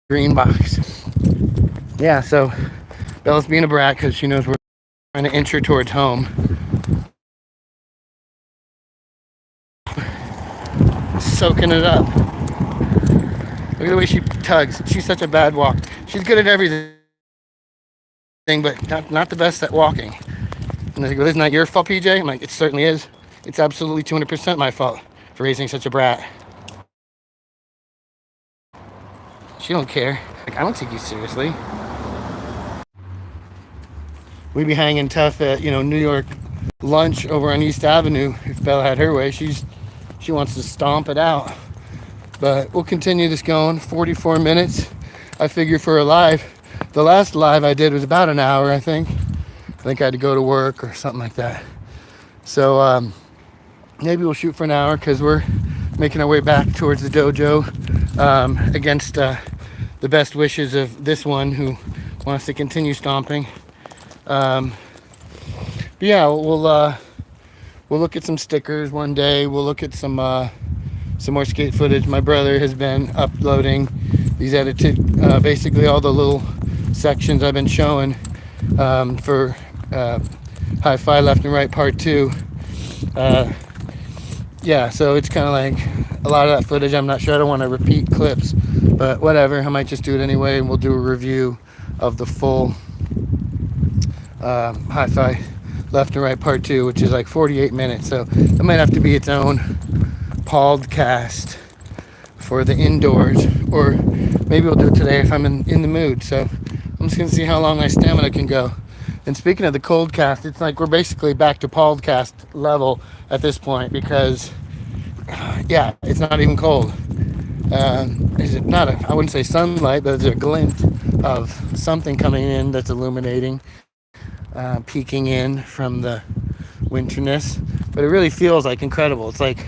green box. Yeah, so Bella's being a brat because she knows we're trying to inch her towards home. Soaking it up. Look at the way she tugs. She's such a bad walk. She's good at everything, but not the best at walking. And they go, isn't that your fault, PJ? I'm like, it certainly is. It's absolutely 200% my fault for raising such a brat. She don't care. Like, I don't take you seriously. We'd be hanging tough at, New York lunch over on East Avenue if Bella had her way. She wants to stomp it out. But we'll continue this going. 44 minutes, I figure, for a live. The last live I did was about an hour, I think. I think I had to go to work or something like that. So maybe we'll shoot for an hour because we're making our way back towards the dojo against the best wishes of this one who wants to continue stomping. But yeah, we'll look at some stickers one day. We'll look at some more skate footage. My brother has been uploading these edited, basically all the little sections I've been showing for Hi-Fi Left and Right Part 2. Yeah, so it's kind of like a lot of that footage. I'm not sure. I don't want to repeat clips, but whatever. I might just do it anyway, and we'll do a review of the full Hi-Fi Left and Right Part 2, which is like 48 minutes. So it might have to be its own Pauldcast for the indoors, or maybe we'll do it today if I'm in the mood. So I'm just gonna see how long my stamina can go. And speaking of the Coldcast, it's like we're basically back to Pauldcast level at this point because yeah, it's not even cold. Is it not I wouldn't say sunlight, but there's a glint of something coming in that's illuminating, peeking in from the winterness. But it really feels like incredible. It's like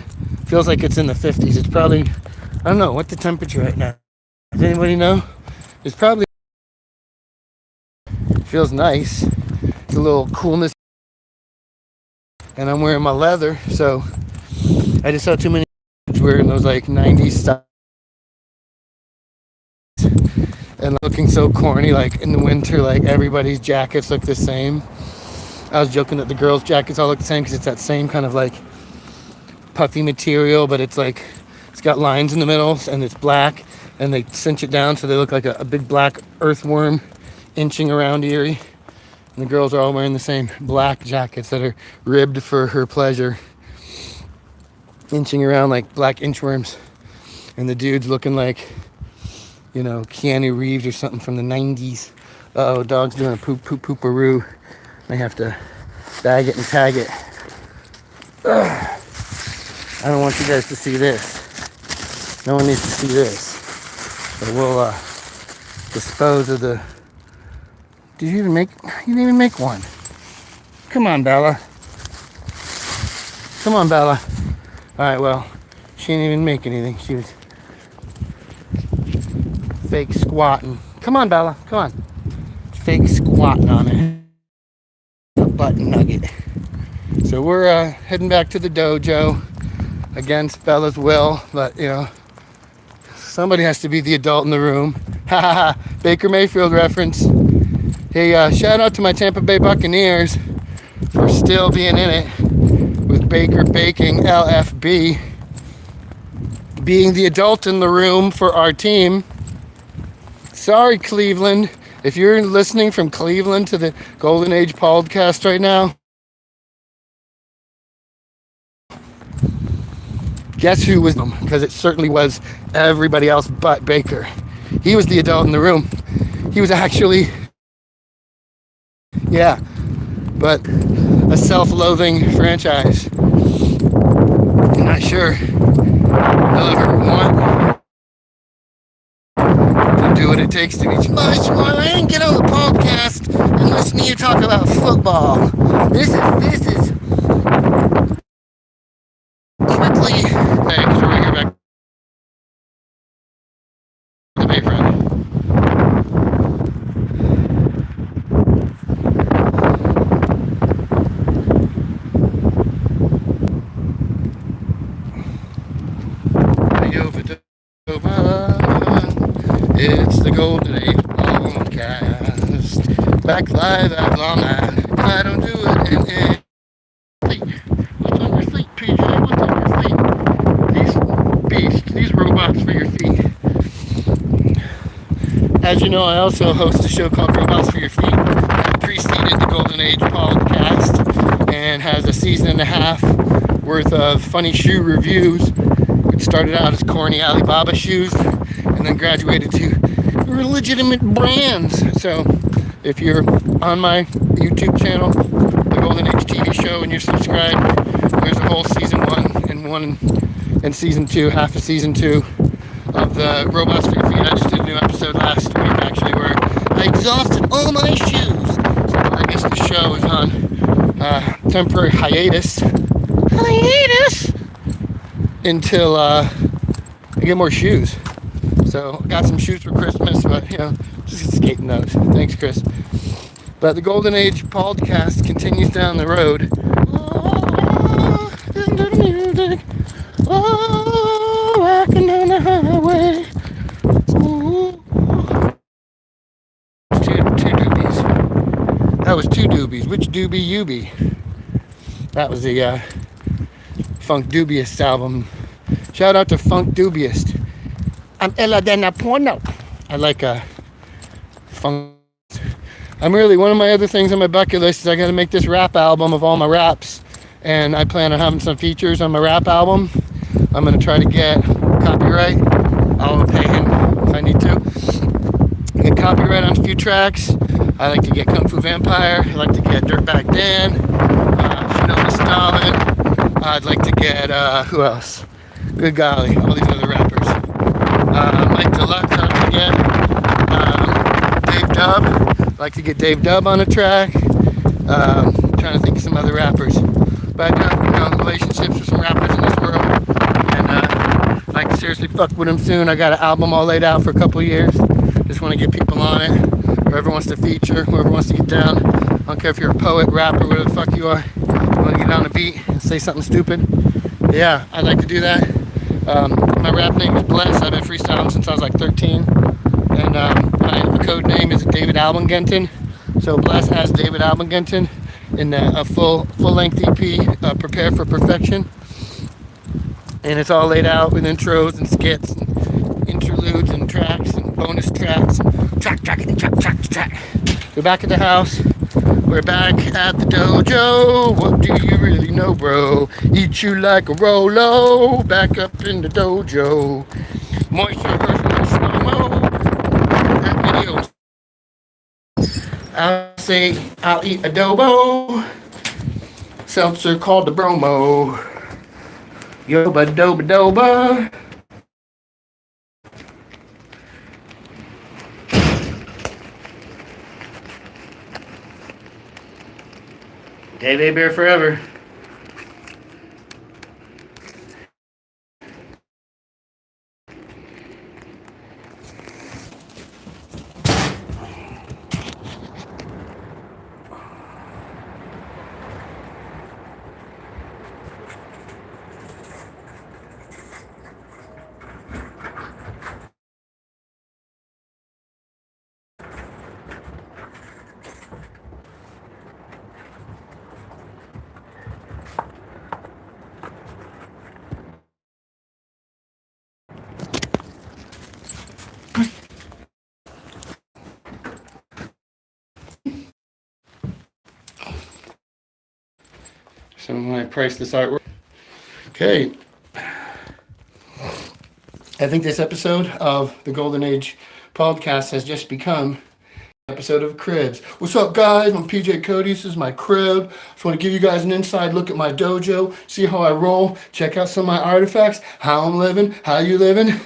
feels like it's in the 50s. It's probably, I don't know, what's the temperature right now? Does anybody know? It's probably, feels nice. It's a little coolness. And I'm wearing my leather, so I just saw too many wearing those like 90s stuff. And looking so corny, like in the winter, like everybody's jackets look the same. I was joking that the girls' jackets all look the same because it's that same kind of like puffy material, but it's like it's got lines in the middle and it's black, and they cinch it down so they look like a big black earthworm inching around Erie. And the girls are all wearing the same black jackets that are ribbed for her pleasure, inching around like black inchworms. And the dude's looking like, Keanu Reeves or something from the 90s. Uh-oh, dog's doing a poop-poop-pooparoo. I have to bag it and tag it. Ugh. I don't want you guys to see this. No one needs to see this. So we'll dispose of the... You didn't even make one. Come on, Bella. Come on, Bella. Alright, well, she didn't even make anything. She was fake squatting. Come on, Bella. Come on. Fake squatting on it. A button nugget. So we're heading back to the dojo against Bella's will, but Somebody has to be the adult in the room. Ha ha ha. Baker Mayfield reference. Hey, shout out to my Tampa Bay Buccaneers for still being in it with Baker baking LFB. Being the adult in the room for our team. Sorry, Cleveland. If you're listening from Cleveland to the Golden Age Pauldcast right now, guess who was them? Because it certainly was everybody else but Baker. He was the adult in the room. He was actually, yeah, but a self-loathing franchise. I'm not sure I'll ever want to do what it takes to be much more. I didn't get on the podcast and listen to you talk about football. This is quickly. Hey, because we're right here back to the Bayfront. It's the Golden Age Pauldcast. Back live at Long Island. I don't do it in feet. What's on your feet, PJ? What's on your feet? These beasts, these robots for your feet. As you know, I also host a show called Robots for Your Feet that preceded the Golden Age Pauldcast and has a season and a half worth of funny shoe reviews. It started out as corny Alibaba shoes and then graduated to legitimate brands. So if you're on my YouTube channel, the Golden Age TV show, and you're subscribed, there's a whole season one and season two, half of season two of the Robots for Your Feet. I just did a new episode last week actually where I exhausted all my shoes. So I guess the show is on temporary hiatus until I get more shoes. So I got some shoes for Christmas, but just skating those. Thanks, Chris. But the Golden Age Pauldcast continues down the road. Oh, listen to the music. Oh, walking down the highway. Ooh. Two doobies. That was two doobies. Which doobie you be? That was the Funk Dubious album. Shout out to Funk Dubious. I'm Ella Dena Porno. I like funk. I'm really, one of my other things on my bucket list is I got to make this rap album of all my raps. And I plan on having some features on my rap album. I'm going to try to get copyright. I'll pay him if I need to. Get copyright on a few tracks. I like to get Kung Fu Vampire. I like to get Dirtbag Dan. Shinoda Stalin. I'd like to get, who else? Good golly, all these other rappers. Mike Deluxe, I'd like to get. Dave Dub. I'd like to get Dave Dub on a track. Trying to think of some other rappers. But I got relationships with some rappers in this world. And I'd like to seriously fuck with them soon. I got an album all laid out for a couple of years. Just want to get people on it. Whoever wants to feature, whoever wants to get down. I don't care if you're a poet, rapper, whatever the fuck you are. You want to get on a beat and say something stupid. Yeah, I'd like to do that. My rap name is Bless. I've been freestyling since I was like 13. And my code name is David Albengenton. So Bless as David Albengenton in a full-length EP, Prepare for Perfection. And it's all laid out with intros and skits and interludes and tracks and bonus tracks. Track. We're back at the house. We're back at the dojo. What do you really know, bro? Eat you like a Rolo. Back up in the dojo. Moisture version of slow-mo. That video. I'll say I'll eat adobo. Seltzer called the bromo. Yoba doba doba. Dave Bear forever. some of my priceless artwork. Okay. I think this episode of the Golden Age Pauldcast has just become an episode of Cribs. What's up, guys? I'm PJ Cody. This is my crib. Just want to give you guys an inside look at my dojo, see how I roll, check out some of my artifacts, how I'm living, how you living.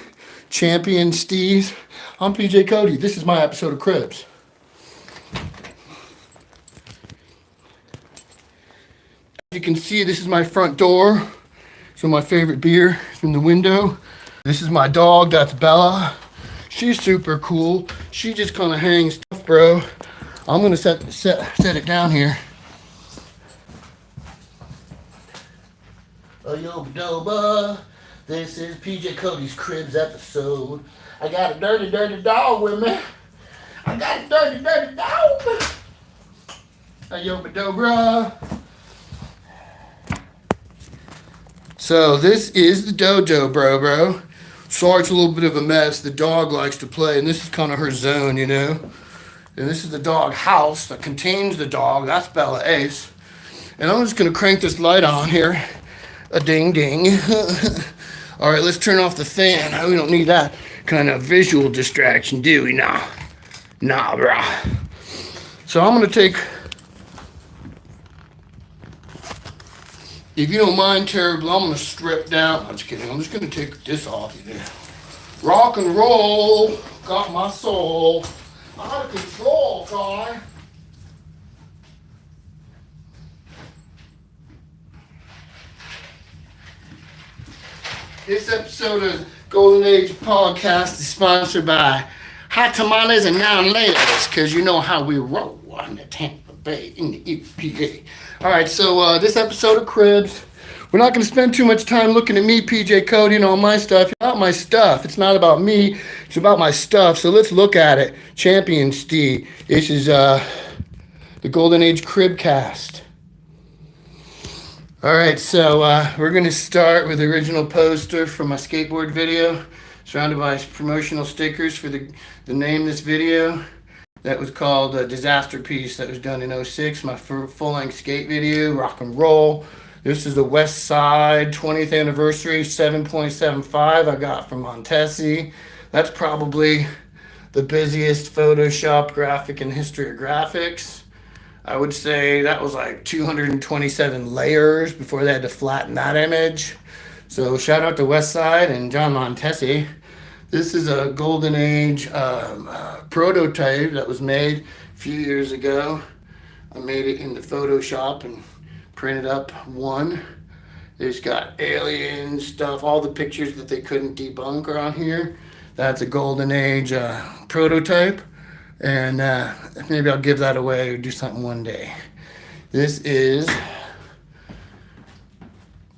Champion Steez. I'm PJ Cody. This is my episode of Cribs. As you can see, this is my front door. So my favorite beer is from the window. This is my dog, that's Bella. She's super cool. She just kind of hangs tough, bro. I'm gonna set it down here. Yo, Doba. This is PJ Cody's Cribs episode. I got a dirty, dirty dog with me. I got a dirty, dirty dog. Yo, Dobra. So this is the dojo, bro. Sorry, it's a little bit of a mess. The dog likes to play, and this is kind of her zone, you know. And this is the dog house that contains the dog. That's Bella Ace. And I'm just gonna crank this light on here. A ding ding. All right, let's turn off the fan. We don't need that kind of visual distraction, do we? Nah, brah. So I'm gonna take. If you don't mind terribly, I'm gonna strip down. I'm just kidding. I'm just gonna take this off you there. Rock and roll, got my soul out of control, Ty. This episode of Golden Age Pauldcast is sponsored by Hot Tamales and Now Layers, because you know how we roll on the Tampa Bay in the EPA. All right, so this episode of Cribs, we're not going to spend too much time looking at me, PJ Cody, and all my stuff. It's not my stuff. It's not about me. It's about my stuff. So let's look at it. Champion Steve. This is the Golden Age Cribcast. All right, so we're going to start with the original poster from my skateboard video, surrounded by promotional stickers for the name of this video. That was called a Disaster Piece. That was done in 06, my full-length skate video, rock and roll. This is the West Side 20th anniversary 7.75 I got from Montesi. That's probably the busiest Photoshop graphic in history of graphics. I would say that was like 227 layers before they had to flatten that image. So shout out to West Side and John Montesi. This is a Golden Age prototype that was made a few years ago. I made it into Photoshop and printed up one. It's got alien stuff, all the pictures that they couldn't debunk are on here. That's a Golden Age prototype. And maybe I'll give that away or do something one day. This is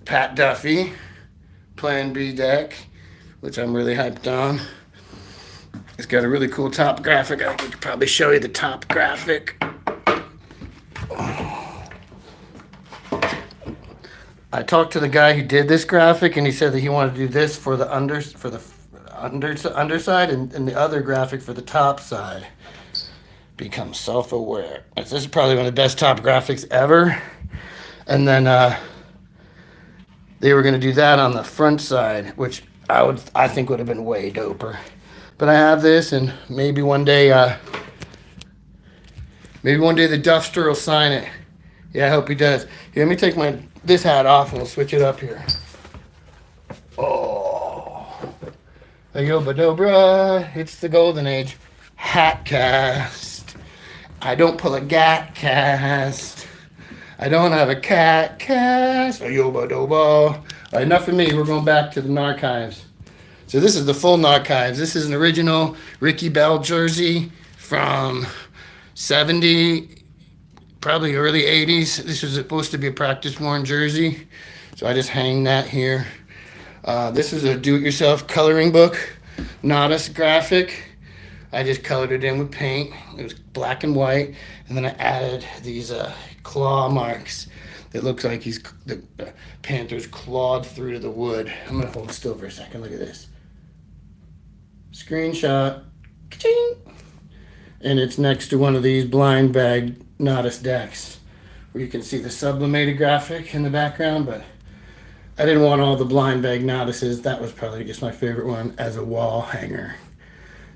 Pat Duffy, Plan B deck, which I'm really hyped on. It's got a really cool top graphic. I could probably show you the top graphic. I talked to the guy who did this graphic, and he said that he wanted to do this for the underside and the other graphic for the top side. Become self-aware. This is probably one of the best top graphics ever. And then they were going to do that on the front side, which I think would have been way doper. But I have this, and maybe one day the Duffster will sign it. Yeah, I hope he does. Here, let me take this hat off, and we'll switch it up here. Oh, yo, badobra! It's the Golden Age hat cast. I don't pull a gat cast. I don't have a cat cast. Yo, badoba! All right, enough of me. We're going back to the archives. So this is the full archives. This is an original Ricky Bell jersey from 70, probably early 80s. This was supposed to be a practice-worn jersey, so I just hang that here. This is a do-it-yourself coloring book, Nodus graphic. I just colored it in with paint. It was black and white, and then I added these claw marks. It looks like the panther's clawed through the wood. I'm gonna hold still for a second. Look at this. Screenshot. Ka-ching! And it's next to one of these blind bag Nodus decks. where you can see the sublimated graphic in the background, but I didn't want all the blind bag notices. That was probably just my favorite one as a wall hanger.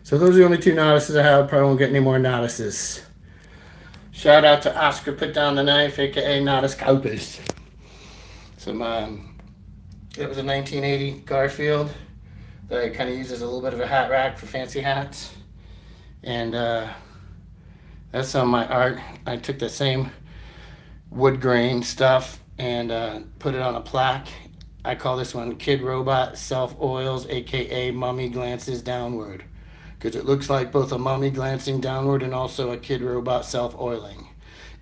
So those are the only 2 notices I have. Probably won't get any more notices. Shout out to Oscar Put Down the Knife, aka Notice Copus. It was a 1980 Garfield that I kind of used as a little bit of a hat rack for fancy hats. And that's some of my art. I took the same wood grain stuff and put it on a plaque. I call this one Kid Robot Self Oils, aka Mummy Glances Downward, because it looks like both a mummy glancing downward and also a kid robot self-oiling.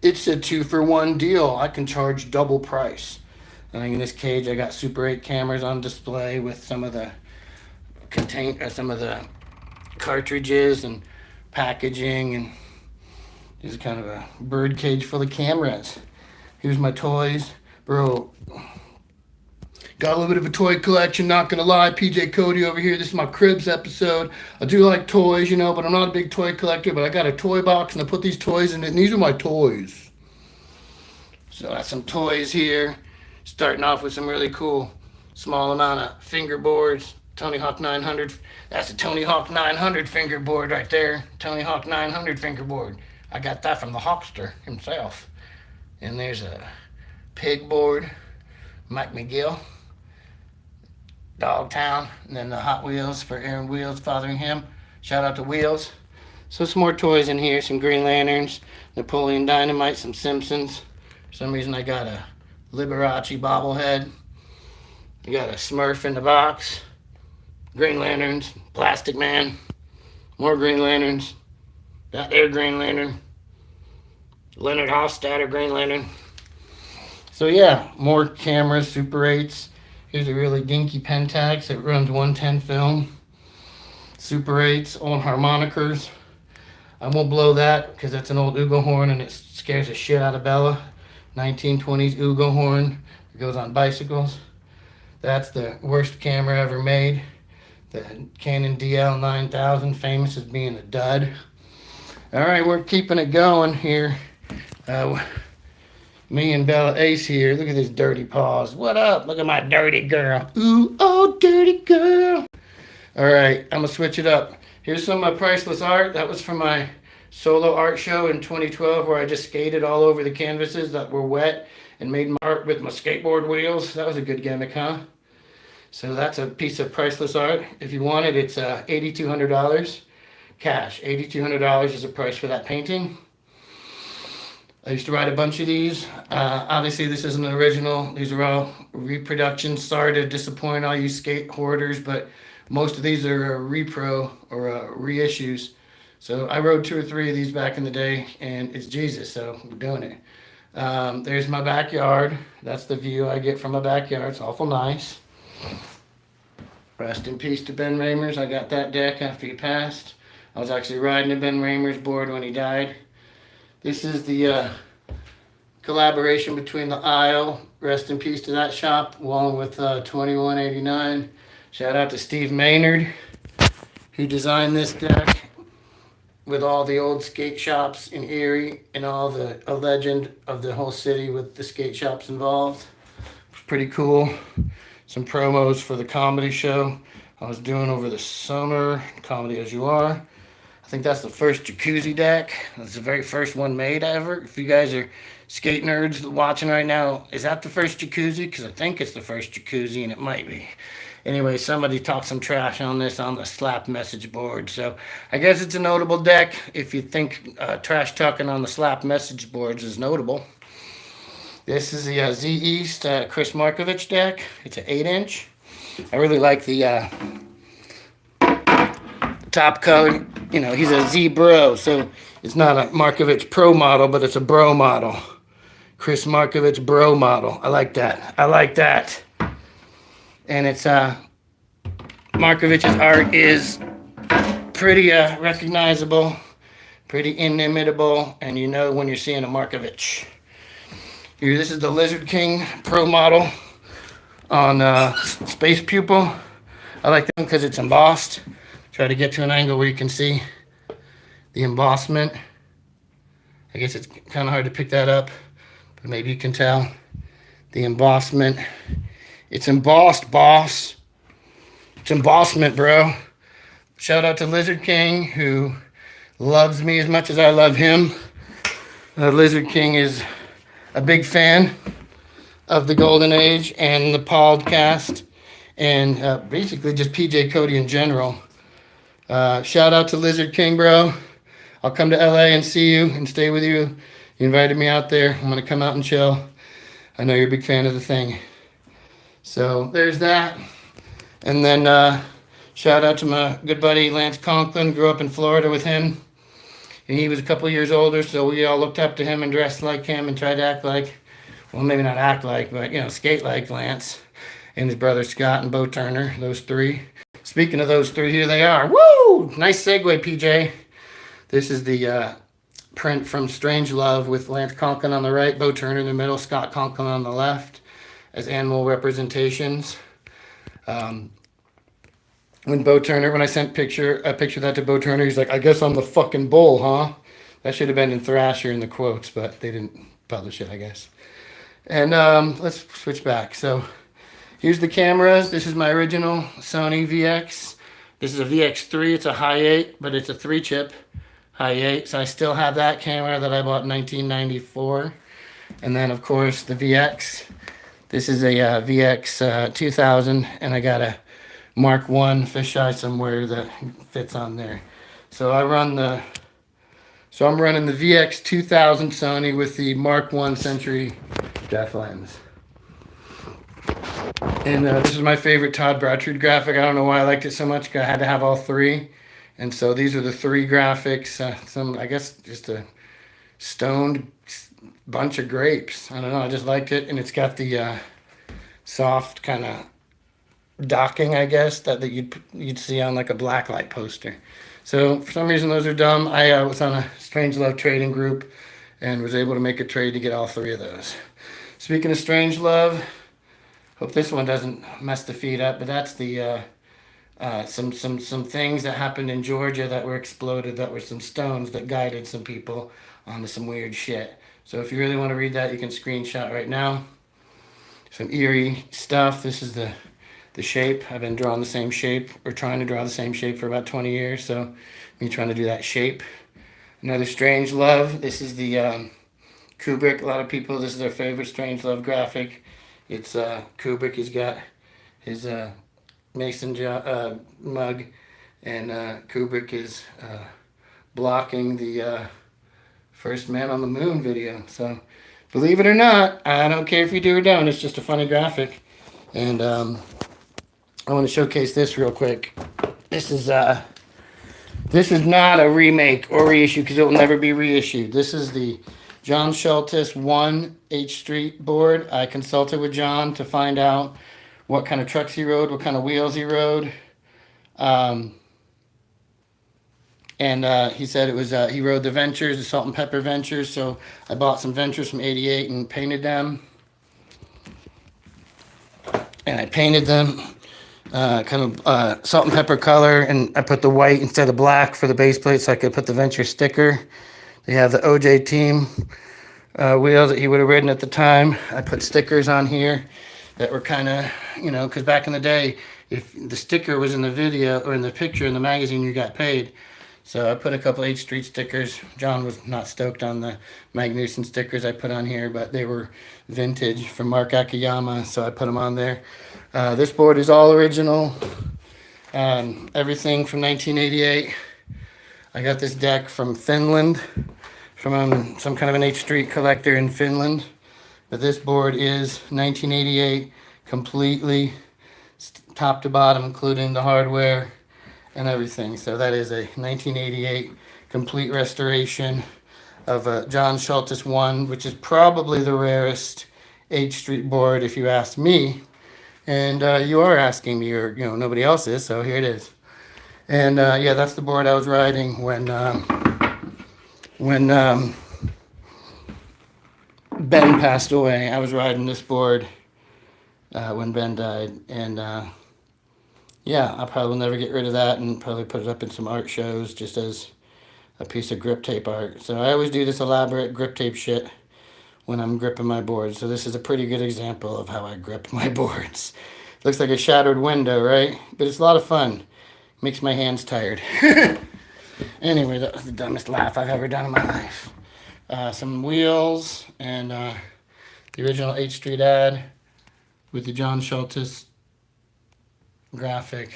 It's a 2-for-1 deal. I can charge double price. And in this cage, I got Super 8 cameras on display with some of the cartridges and packaging, and this is kind of a bird cage full of cameras. Here's my toys, bro. Got a little bit of a toy collection, not gonna lie. PJ Cody over here. This is my Cribs episode. I do like toys, but I'm not a big toy collector, but I got a toy box and I put these toys in it, and these are my toys. So I got some toys here, starting off with some really cool small amount of fingerboards. Tony Hawk 900. That's a Tony Hawk 900 fingerboard right there. Tony Hawk 900 fingerboard. I got that from the Hawkster himself. And there's a pig board, Mike McGill. Dogtown, and then the Hot Wheels for Aaron Wheels fathering him. Shout out to Wheels. So some more toys in here, some Green Lanterns, Napoleon Dynamite, some Simpsons. For some reason I got a Liberace bobblehead. You got a Smurf in the box. Green Lanterns, Plastic Man, more Green Lanterns. That there Green Lantern. Leonard Hofstadter Green Lantern. So yeah, more cameras, Super 8s. Here's a really dinky Pentax. It runs 110 film. Super 8s, old harmonicers. I won't blow that because that's an old Ugo horn and it scares the shit out of Bella. 1920s Ugo horn. It goes on bicycles. That's the worst camera ever made. The Canon DL9000, famous as being a dud. All right, we're keeping it going here. Me and Bella Ace here. Look at this dirty paws. What up? Look at my dirty girl. Ooh, oh, dirty girl. All right, I'm going to switch it up. Here's some of my priceless art. That was from my solo art show in 2012 where I just skated all over the canvases that were wet and made my art with my skateboard wheels. That was a good gimmick, huh? So that's a piece of priceless art. If you want it, it's $8,200 cash. $8,200 is the price for that painting. I used to write a bunch of these. Obviously, this isn't an original. These are all reproductions. Sorry to disappoint all you skate hoarders, but most of these are repro or reissues. So I wrote 2 or 3 of these back in the day, and it's Jesus, so we're doing it. There's my backyard. That's the view I get from my backyard. It's awful nice. Rest in peace to Ben Ramers. I got that deck after he passed. I was actually riding a Ben Ramers board when he died. This is the collaboration between the Isle. Rest in peace to that shop, along with 2189. Shout out to Steve Maynard, who designed this deck with all the old skate shops in Erie and all a legend of the whole city with the skate shops involved. It's pretty cool. Some promos for the comedy show I was doing over the summer, Comedy As You Are. I think that's the first jacuzzi deck. That's the very first one made ever. If you guys are skate nerds watching right now, is that the first jacuzzi? Because I think it's the first jacuzzi, and it might be. Anyway, somebody talked some trash on this on the Slap message board. So I guess it's a notable deck if you think trash talking on the Slap message boards is notable. This is the Z East Chris Markovich deck. It's an 8-inch. I really like the top color. You know, he's a Z Bro, so it's not a Markovich Pro model, but it's a Bro model. Chris Markovich Bro model. I like that. I like that. And it's Markovich's art is pretty recognizable, pretty inimitable, and you know when you're seeing a Markovich. Here, this is the Lizard King Pro model on Space Pupil. I like them because it's embossed. Try to get to an angle where you can see the embossment. I guess it's kind of hard to pick that up, but maybe you can tell the embossment. It's embossed, boss. It's embossment, bro. Shout out to Lizard King, who loves me as much as I love him. Lizard King is a big fan of the Golden Age and the Pauldcast, and basically just PJ Cody in general. Shout out to Lizard King, bro. I'll come to LA and see you and stay with you. You invited me out there. I'm going to come out and chill. I know you're a big fan of the thing. So there's that. And then shout out to my good buddy Lance Conklin. Grew up in Florida with him. And he was a couple years older, so we all looked up to him and dressed like him and tried to act like, well, maybe not act like, but, skate like Lance. And his brother Scott and Bo Turner, those three. Speaking of those three, here they are. Woo! Nice segue, PJ. This is the print from Strange Love with Lance Conklin on the right, Bo Turner in the middle, Scott Conklin on the left as animal representations. When I sent a picture of that to Bo Turner, he's like, I guess I'm the fucking bull, huh? That should have been in Thrasher in the quotes, but they didn't publish it, I guess. And let's switch back. So here's the cameras. This is my original Sony VX. This is a VX3. It's a high 8, but it's a 3-chip high 8. So I still have that camera that I bought in 1994. And then, of course, the VX. This is a VX 2000, and I got a Mark 1 fisheye somewhere that fits on there. So I'm running the VX 2000 Sony with the Mark 1 Century depth lens. And this is my favorite Todd Bratrud graphic. I don't know why I liked it so much. I had to have all three. And so these are the three graphics. I guess just a stoned bunch of grapes. I don't know. I just liked it. And it's got the soft kind of docking, I guess, that you'd see on like a blacklight poster. So for some reason those are dumb. I was on a Strange Love trading group and was able to make a trade to get all three of those. Speaking of Strange Love, hope this one doesn't mess the feed up, but that's the some things that happened in Georgia that were exploded, that were some stones that guided some people onto some weird shit. So if you really want to read that, you can screenshot right now. Some eerie stuff. This is the shape. I've been drawing the same shape, or trying to draw the same shape for about 20 years, so me trying to do that shape. Another Strange Love. This is the Kubrick. A lot of people, this is their favorite Strange Love graphic. It's Kubrick. He's got his mason mug, and Kubrick is blocking the first Man on the Moon video. So believe it or not, I don't care if you do or don't, it's just a funny graphic. And I want to showcase this real quick. This is not a remake or reissue, because it will never be reissued. This is the John Schultes 1 H Street board. I consulted with John to find out what kind of trucks he rode, what kind of wheels he rode. And he said it was he rode the Ventures, the Salt and Pepper Ventures. So I bought some Ventures from '88 and painted them. And I painted them kind of salt and pepper color, and I put the white instead of black for the base plate so I could put the Venture sticker. They have the OJ team wheels that he would have ridden at the time. I put stickers on here that were kind of, because back in the day, if the sticker was in the video or in the picture in the magazine, you got paid. So I put a couple H Street stickers. John was not stoked on the Magnuson stickers I put on here, but they were vintage from Mark Akiyama, so I put them on there. This board is all original. Everything from 1988. I got this deck from Finland, from some kind of an H Street collector in Finland. But this board is 1988, completely top to bottom, including the hardware and everything. So that is a 1988 complete restoration of a John Schultes 1, which is probably the rarest H Street board if you ask me. And you are asking me, or nobody else is, so here it is. And yeah, that's the board I was riding when Ben passed away. I was riding this board when Ben died, and yeah, I probably will never get rid of that, and probably put it up in some art shows just as a piece of grip tape art. So I always do this elaborate grip tape shit when I'm gripping my boards. So this is a pretty good example of how I grip my boards. Looks like a shattered window, right? But it's a lot of fun. Makes my hands tired. Anyway, that was the dumbest laugh I've ever done in my life. Some wheels and the original H Street ad with the John Schultes graphic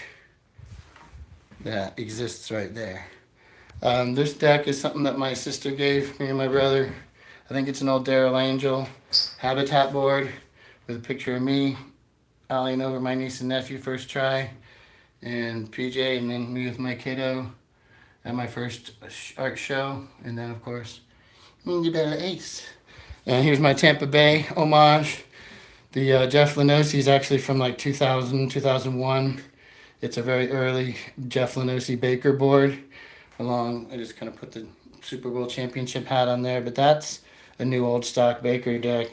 that exists right there. This deck is something that my sister gave me and my brother. I think it's an old Daryl Angel habitat board with a picture of me ollieing over my niece and nephew first try, and PJ, and then me with my kiddo at my first art show, and then of course, you better ace. And here's my Tampa Bay homage. The Jeff Lenosi is actually from like 2000, 2001. It's a very early Jeff Lenosi Baker board. I just kind of put the Super Bowl championship hat on there, but that's a new old stock Baker deck,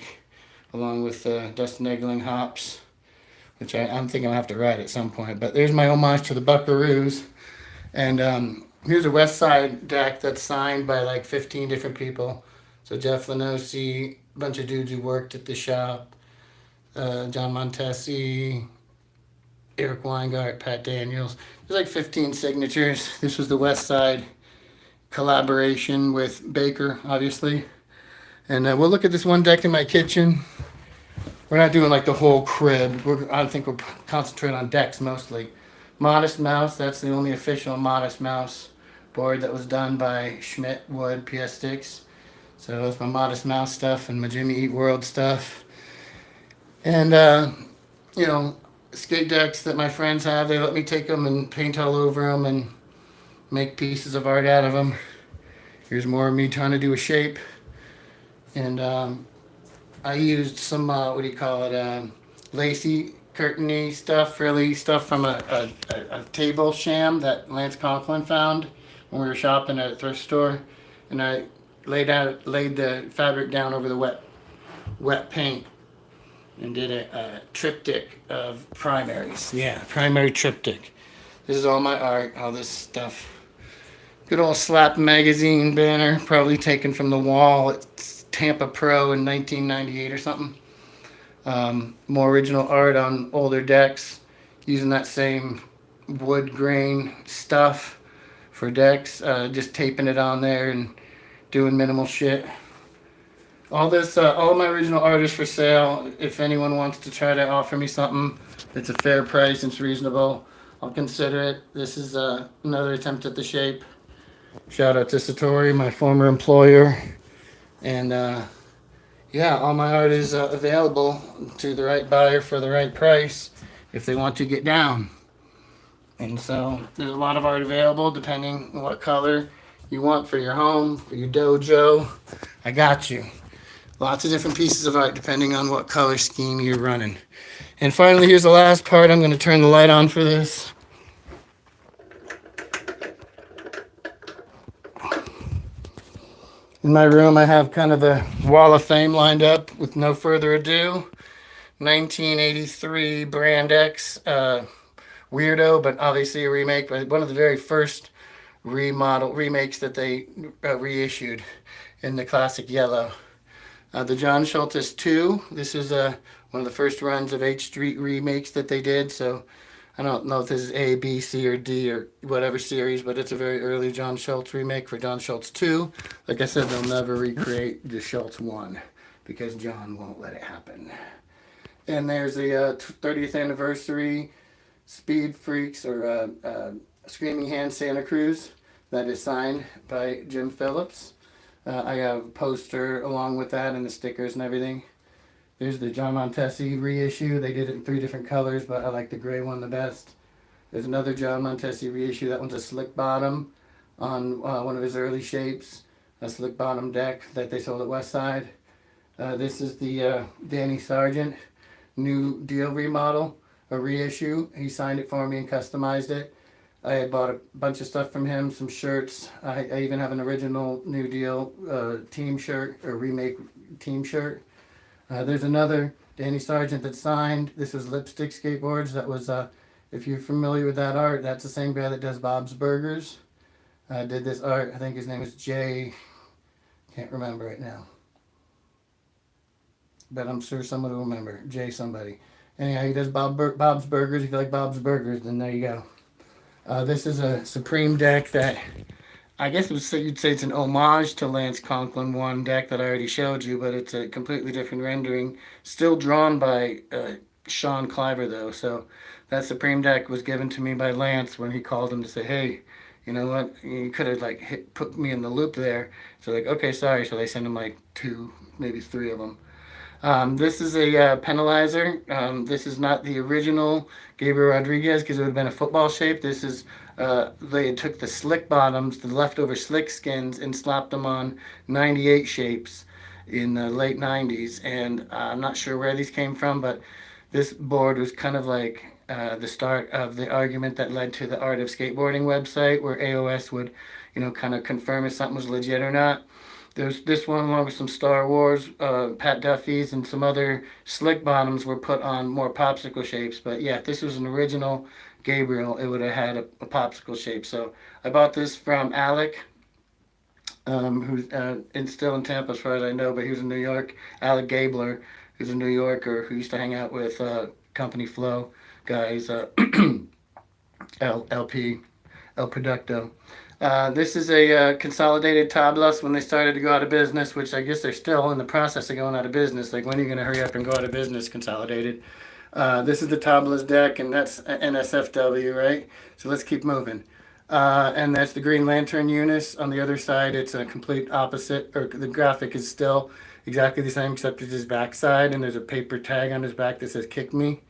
along with Dustin Egling hops, which I'm thinking I'll have to ride at some point. But there's my homage to the Buckaroos. And here's a West Side deck that's signed by like 15 different people. So Jeff Lenosi, a bunch of dudes who worked at the shop, John Montesi, Eric Weingart, Pat Daniels. There's like 15 signatures. This was the West Side collaboration with Baker, obviously. And we'll look at this one deck in my kitchen. We're not doing like the whole crib. I think we'll concentrate on decks mostly. Modest Mouse, that's the only official Modest Mouse board that was done by Schmidt Wood PS Sticks. So it's my Modest Mouse stuff and my Jimmy Eat World stuff. And, you know, skate decks that my friends have, they let me take them and paint all over them and make pieces of art out of them. Here's more of me trying to do a shape. And I used some, lacy curtainy stuff, frilly stuff from a table sham that Lance Conklin found when we were shopping at a thrift store. And I laid the fabric down over the wet paint and did a triptych of primaries. Yeah, primary triptych. This is all my art, all this stuff. Good old Slap magazine banner, probably taken from the wall at Tampa Pro in 1998 or something. More original art on older decks, using that same wood grain stuff for decks, just taping it on there and doing minimal shit. All of my original art is for sale. If anyone wants to try to offer me something, it's a fair price, it's reasonable, I'll consider it. This is another attempt at the shape. Shout out to Satori, my former employer. And yeah, all my art is available to the right buyer for the right price if they want to get down. And so there's a lot of art available depending on what color you want for your home, for your dojo. I got you. Lots of different pieces of art depending on what color scheme you're running. And finally, here's the last part. I'm going to turn the light on for this. In my room, I have kind of the wall of fame lined up with no further ado. 1983 Brand X, Weirdo, but obviously a remake, but one of the very first remakes that they reissued in the classic yellow. The John Schultes 2, this is one of the first runs of H Street remakes that they did, so I don't know if this is A, B, C, or D, or whatever series, but it's a very early John Schultes remake for John Schultes 2. Like I said, they'll never recreate the Schultes 1 because John won't let it happen. And there's the 30th anniversary Speed Freaks or Screaming Hand Santa Cruz that is signed by Jim Phillips. I have a poster along with that and the stickers and everything. There's the John Montesi reissue. They did it in 3 different colors, but I like the gray one the best. There's another John Montesi reissue. That one's a slick bottom on one of his early shapes. A slick bottom deck that they sold at Westside. This is the Danny Sargent New Deal remodel, a reissue. He signed it for me and customized it. I had bought a bunch of stuff from him, some shirts. I even have an original New Deal team shirt, or remake team shirt. There's another Danny Sargent that signed. This was Lipstick Skateboards. That was, if you're familiar with that art, that's the same guy that does Bob's Burgers. Did this art. I think his name is Jay. Can't remember right now. but I'm sure someone will remember. Jay somebody. Anyhow, he does Bob's Burgers. If you like Bob's Burgers, then there you go. This is a Supreme deck that I guess you'd say it's an homage to Lance Conklin 1 deck that I already showed you, but it's a completely different rendering. Still drawn by Sean Cliver, though. So that Supreme deck was given to me by Lance when he called him to say, hey, you know what? You could have put me in the loop there. So like, okay, sorry. So they sent him like 2, maybe 3 of them. This is a penalizer. This is not the original Gabriel Rodriguez because it would have been a football shape. This is they took the slick bottoms, the leftover slick skins, and slapped them on 98 shapes in the late 90s. And I'm not sure where these came from, but this board was kind of like the start of the argument that led to the Art of Skateboarding website, where AOS would, kind of confirm if something was legit or not. There's this one along with some Star Wars, Pat Duffy's, and some other slick bottoms were put on more popsicle shapes. But yeah, if this was an original Gabriel, it would have had a popsicle shape. So I bought this from Alec, who's still in Tampa as far as I know, but he was in New York. Alec Gabler, who's a New Yorker who used to hang out with Company Flow guys, LP, El Producto. This is a consolidated tablas when they started to go out of business, which I guess they're still in the process of going out of business. Like, when are you going to hurry up and go out of business, Consolidated? This is the tablas deck, and that's NSFW, right? So let's keep moving. And that's the Green Lantern Eunice. On the other side, it's a complete opposite, or the graphic is still exactly the same, except it's his backside, and there's a paper tag on his back that says "Kick Me."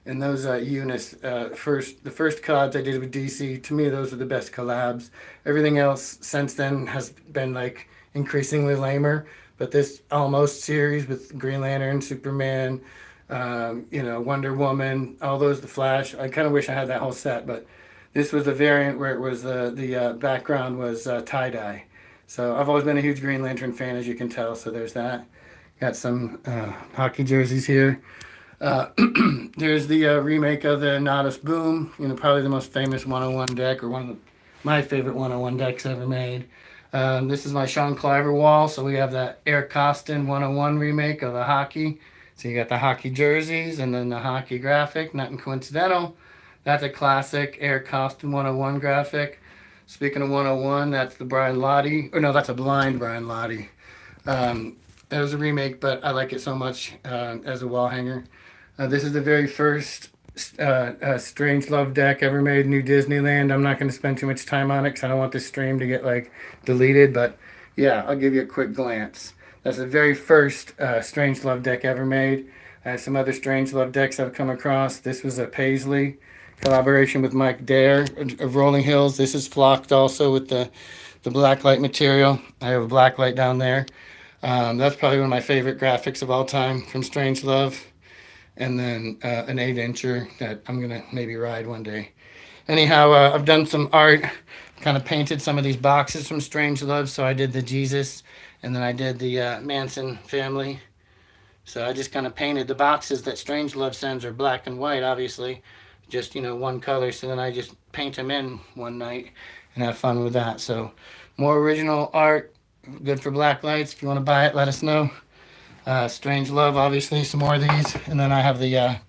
And those Eunice, the first collabs I did with DC, to me those are the best collabs. Everything else since then has been like increasingly lamer. But this Almost series with Green Lantern, Superman, Wonder Woman, all those, the Flash. I kind of wish I had that whole set, but this was a variant where it was the background was tie dye. So I've always been a huge Green Lantern fan, as you can tell. So there's that. Got some hockey jerseys here. There's the remake of the Nodus Boom, probably the most famous 101 deck, or one of my favorite 101 decks ever made. This is my Sean Cliver wall, so we have that Eric Costin 101 remake of the hockey. So you got the hockey jerseys and then the hockey graphic, nothing coincidental. That's a classic Eric Costin 101 graphic. Speaking of 101, that's the Brian Lottie, or no, that's a blind Brian Lottie. That was a remake, but I like it so much as a wall hanger. This is the very first Strange Love deck ever made in New Disneyland. I'm not going to spend too much time on it because I don't want this stream to get deleted. But yeah, I'll give you a quick glance. That's the very first Strange Love deck ever made. Some other Strange Love decks I've come across. This was a Paisley collaboration with Mike Dare of Rolling Hills. This is flocked also with the blacklight material. I have a blacklight down there. That's probably one of my favorite graphics of all time from Strange Love. And then an 8-incher that I'm going to maybe ride one day. Anyhow, I've done some art, kind of painted some of these boxes from Strange Love. So I did the Jesus, and then I did the Manson family. So I just kind of painted the boxes that Strange Love sends are black and white, obviously. Just, one color. So then I just paint them in one night and have fun with that. So more original art, good for black lights. If you want to buy it, let us know. Strange Love, obviously, some more of these. And then I have the, well,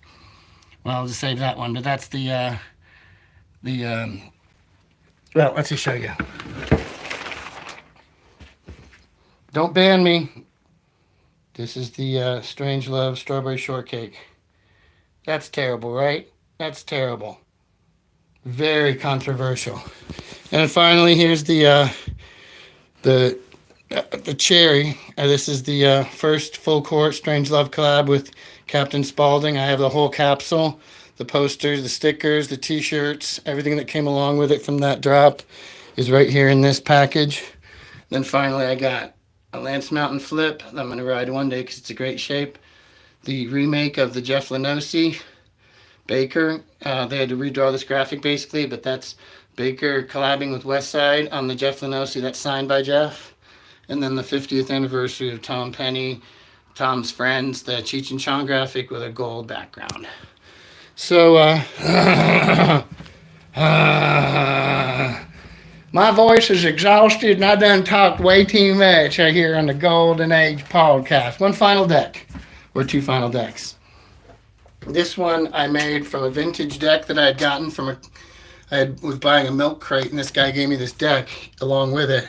I'll just save that one. But that's well, let's just show you. Don't ban me. This is the Strange Love Strawberry Shortcake. That's terrible, right? That's terrible. Very controversial. And finally, here's the cherry. This is the first full court Strange Love collab with Captain Spaulding. I have the whole capsule, the posters, the stickers, the t-shirts, everything that came along with it from that drop is right here in this package. Then finally I got a Lance Mountain flip that I'm going to ride one day because it's a great shape. The remake of the Jeff Lenosi Baker. They had to redraw this graphic basically, but that's Baker collabing with Westside on the Jeff Lenosi that's signed by Jeff. And then the 50th anniversary of Tom Penny, Tom's Friends, the Cheech and Chong graphic with a gold background. So, my voice is exhausted and I done talked way too much right here on the Golden Age Pauldcast. One final deck. or 2 final decks. This one I made from a vintage deck that I had gotten from was buying a milk crate, and this guy gave me this deck along with it.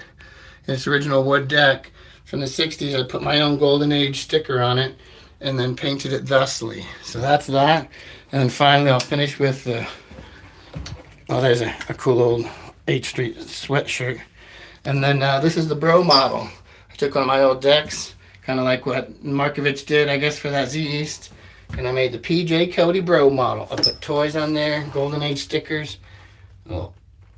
This original wood deck from the 60s. I put my own Golden Age sticker on it and then painted it thusly. So that's that. And then finally I'll finish with the, oh, there's a cool old H Street sweatshirt. And then this is the bro model. I took one of my old decks, kind of like what Markovich did, I guess, for that Z East. And I made the PJ Cody bro model. I put toys on there, Golden Age stickers, little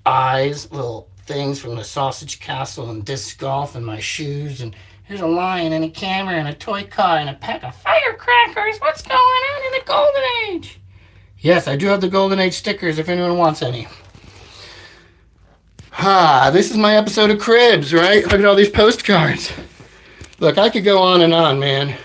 eyes, little things from the Sausage Castle and disc golf, and my shoes, and here's a lion and a camera and a toy car and a pack of firecrackers. What's going on in the Golden Age? Yes, I do have the Golden Age stickers if anyone wants any. This is my episode of Cribs, right? Look at all these postcards. Look, I could go on, man.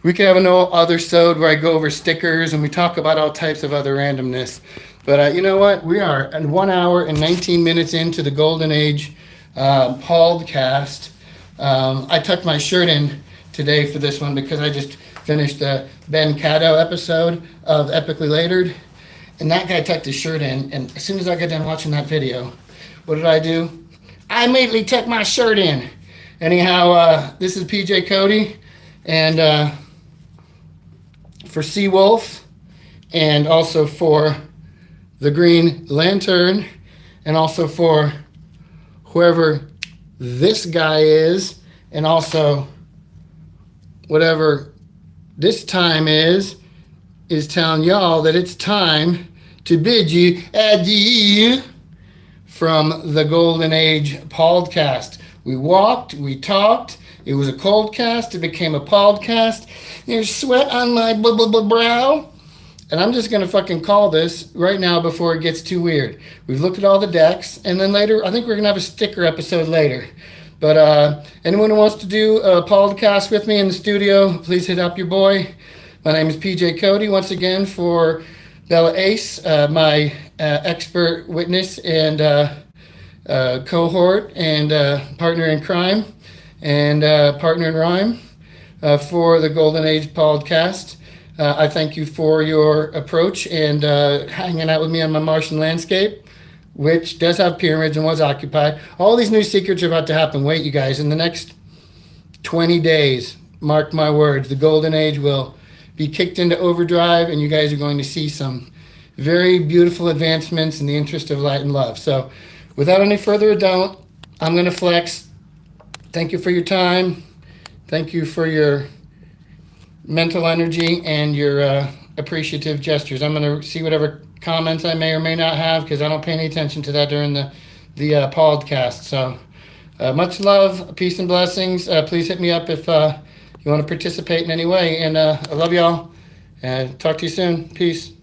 We could have an other sode where I go over stickers and we talk about all types of other randomness. But you know what? We are 1 hour and 19 minutes into the Golden Age Pauldcast. I tucked my shirt in today for this one because I just finished the Ben Caddo episode of Epically Latered. And that guy tucked his shirt in. And as soon as I got done watching that video, what did I do? I immediately tucked my shirt in. Anyhow, this is PJ Cody. And for Seawolf. And also for the Green Lantern, and also for whoever this guy is, and also whatever this time is telling y'all that it's time to bid you adieu from the Golden Age Pauldcast. We walked, we talked, it was a Coldcast, it became a Pauldcast. There's sweat on my brow. And I'm just going to fucking call this right now before it gets too weird. We've looked at all the decks, and then later, I think we're going to have a sticker episode later. But anyone who wants to do a podcast with me in the studio, please hit up your boy. My name is PJ Cody, once again, for Bella Ace, my expert witness and cohort and partner in crime and partner in rhyme for the Golden Age Pauldcast. I thank you for your approach and hanging out with me on my Martian landscape, which does have pyramids and was occupied. All these new secrets are about to happen. Wait, you guys, in the next 20 days, mark my words, the Golden Age will be kicked into overdrive, and you guys are going to see some very beautiful advancements in the interest of light and love. So without any further ado, I'm going to flex. Thank you for your time. Thank you for your mental energy and your appreciative gestures. I'm going to see whatever comments I may or may not have because I don't pay any attention to that during the podcast. So much love, peace and blessings. Please hit me up if you want to participate in any way. And I love y'all. And talk to you soon. Peace.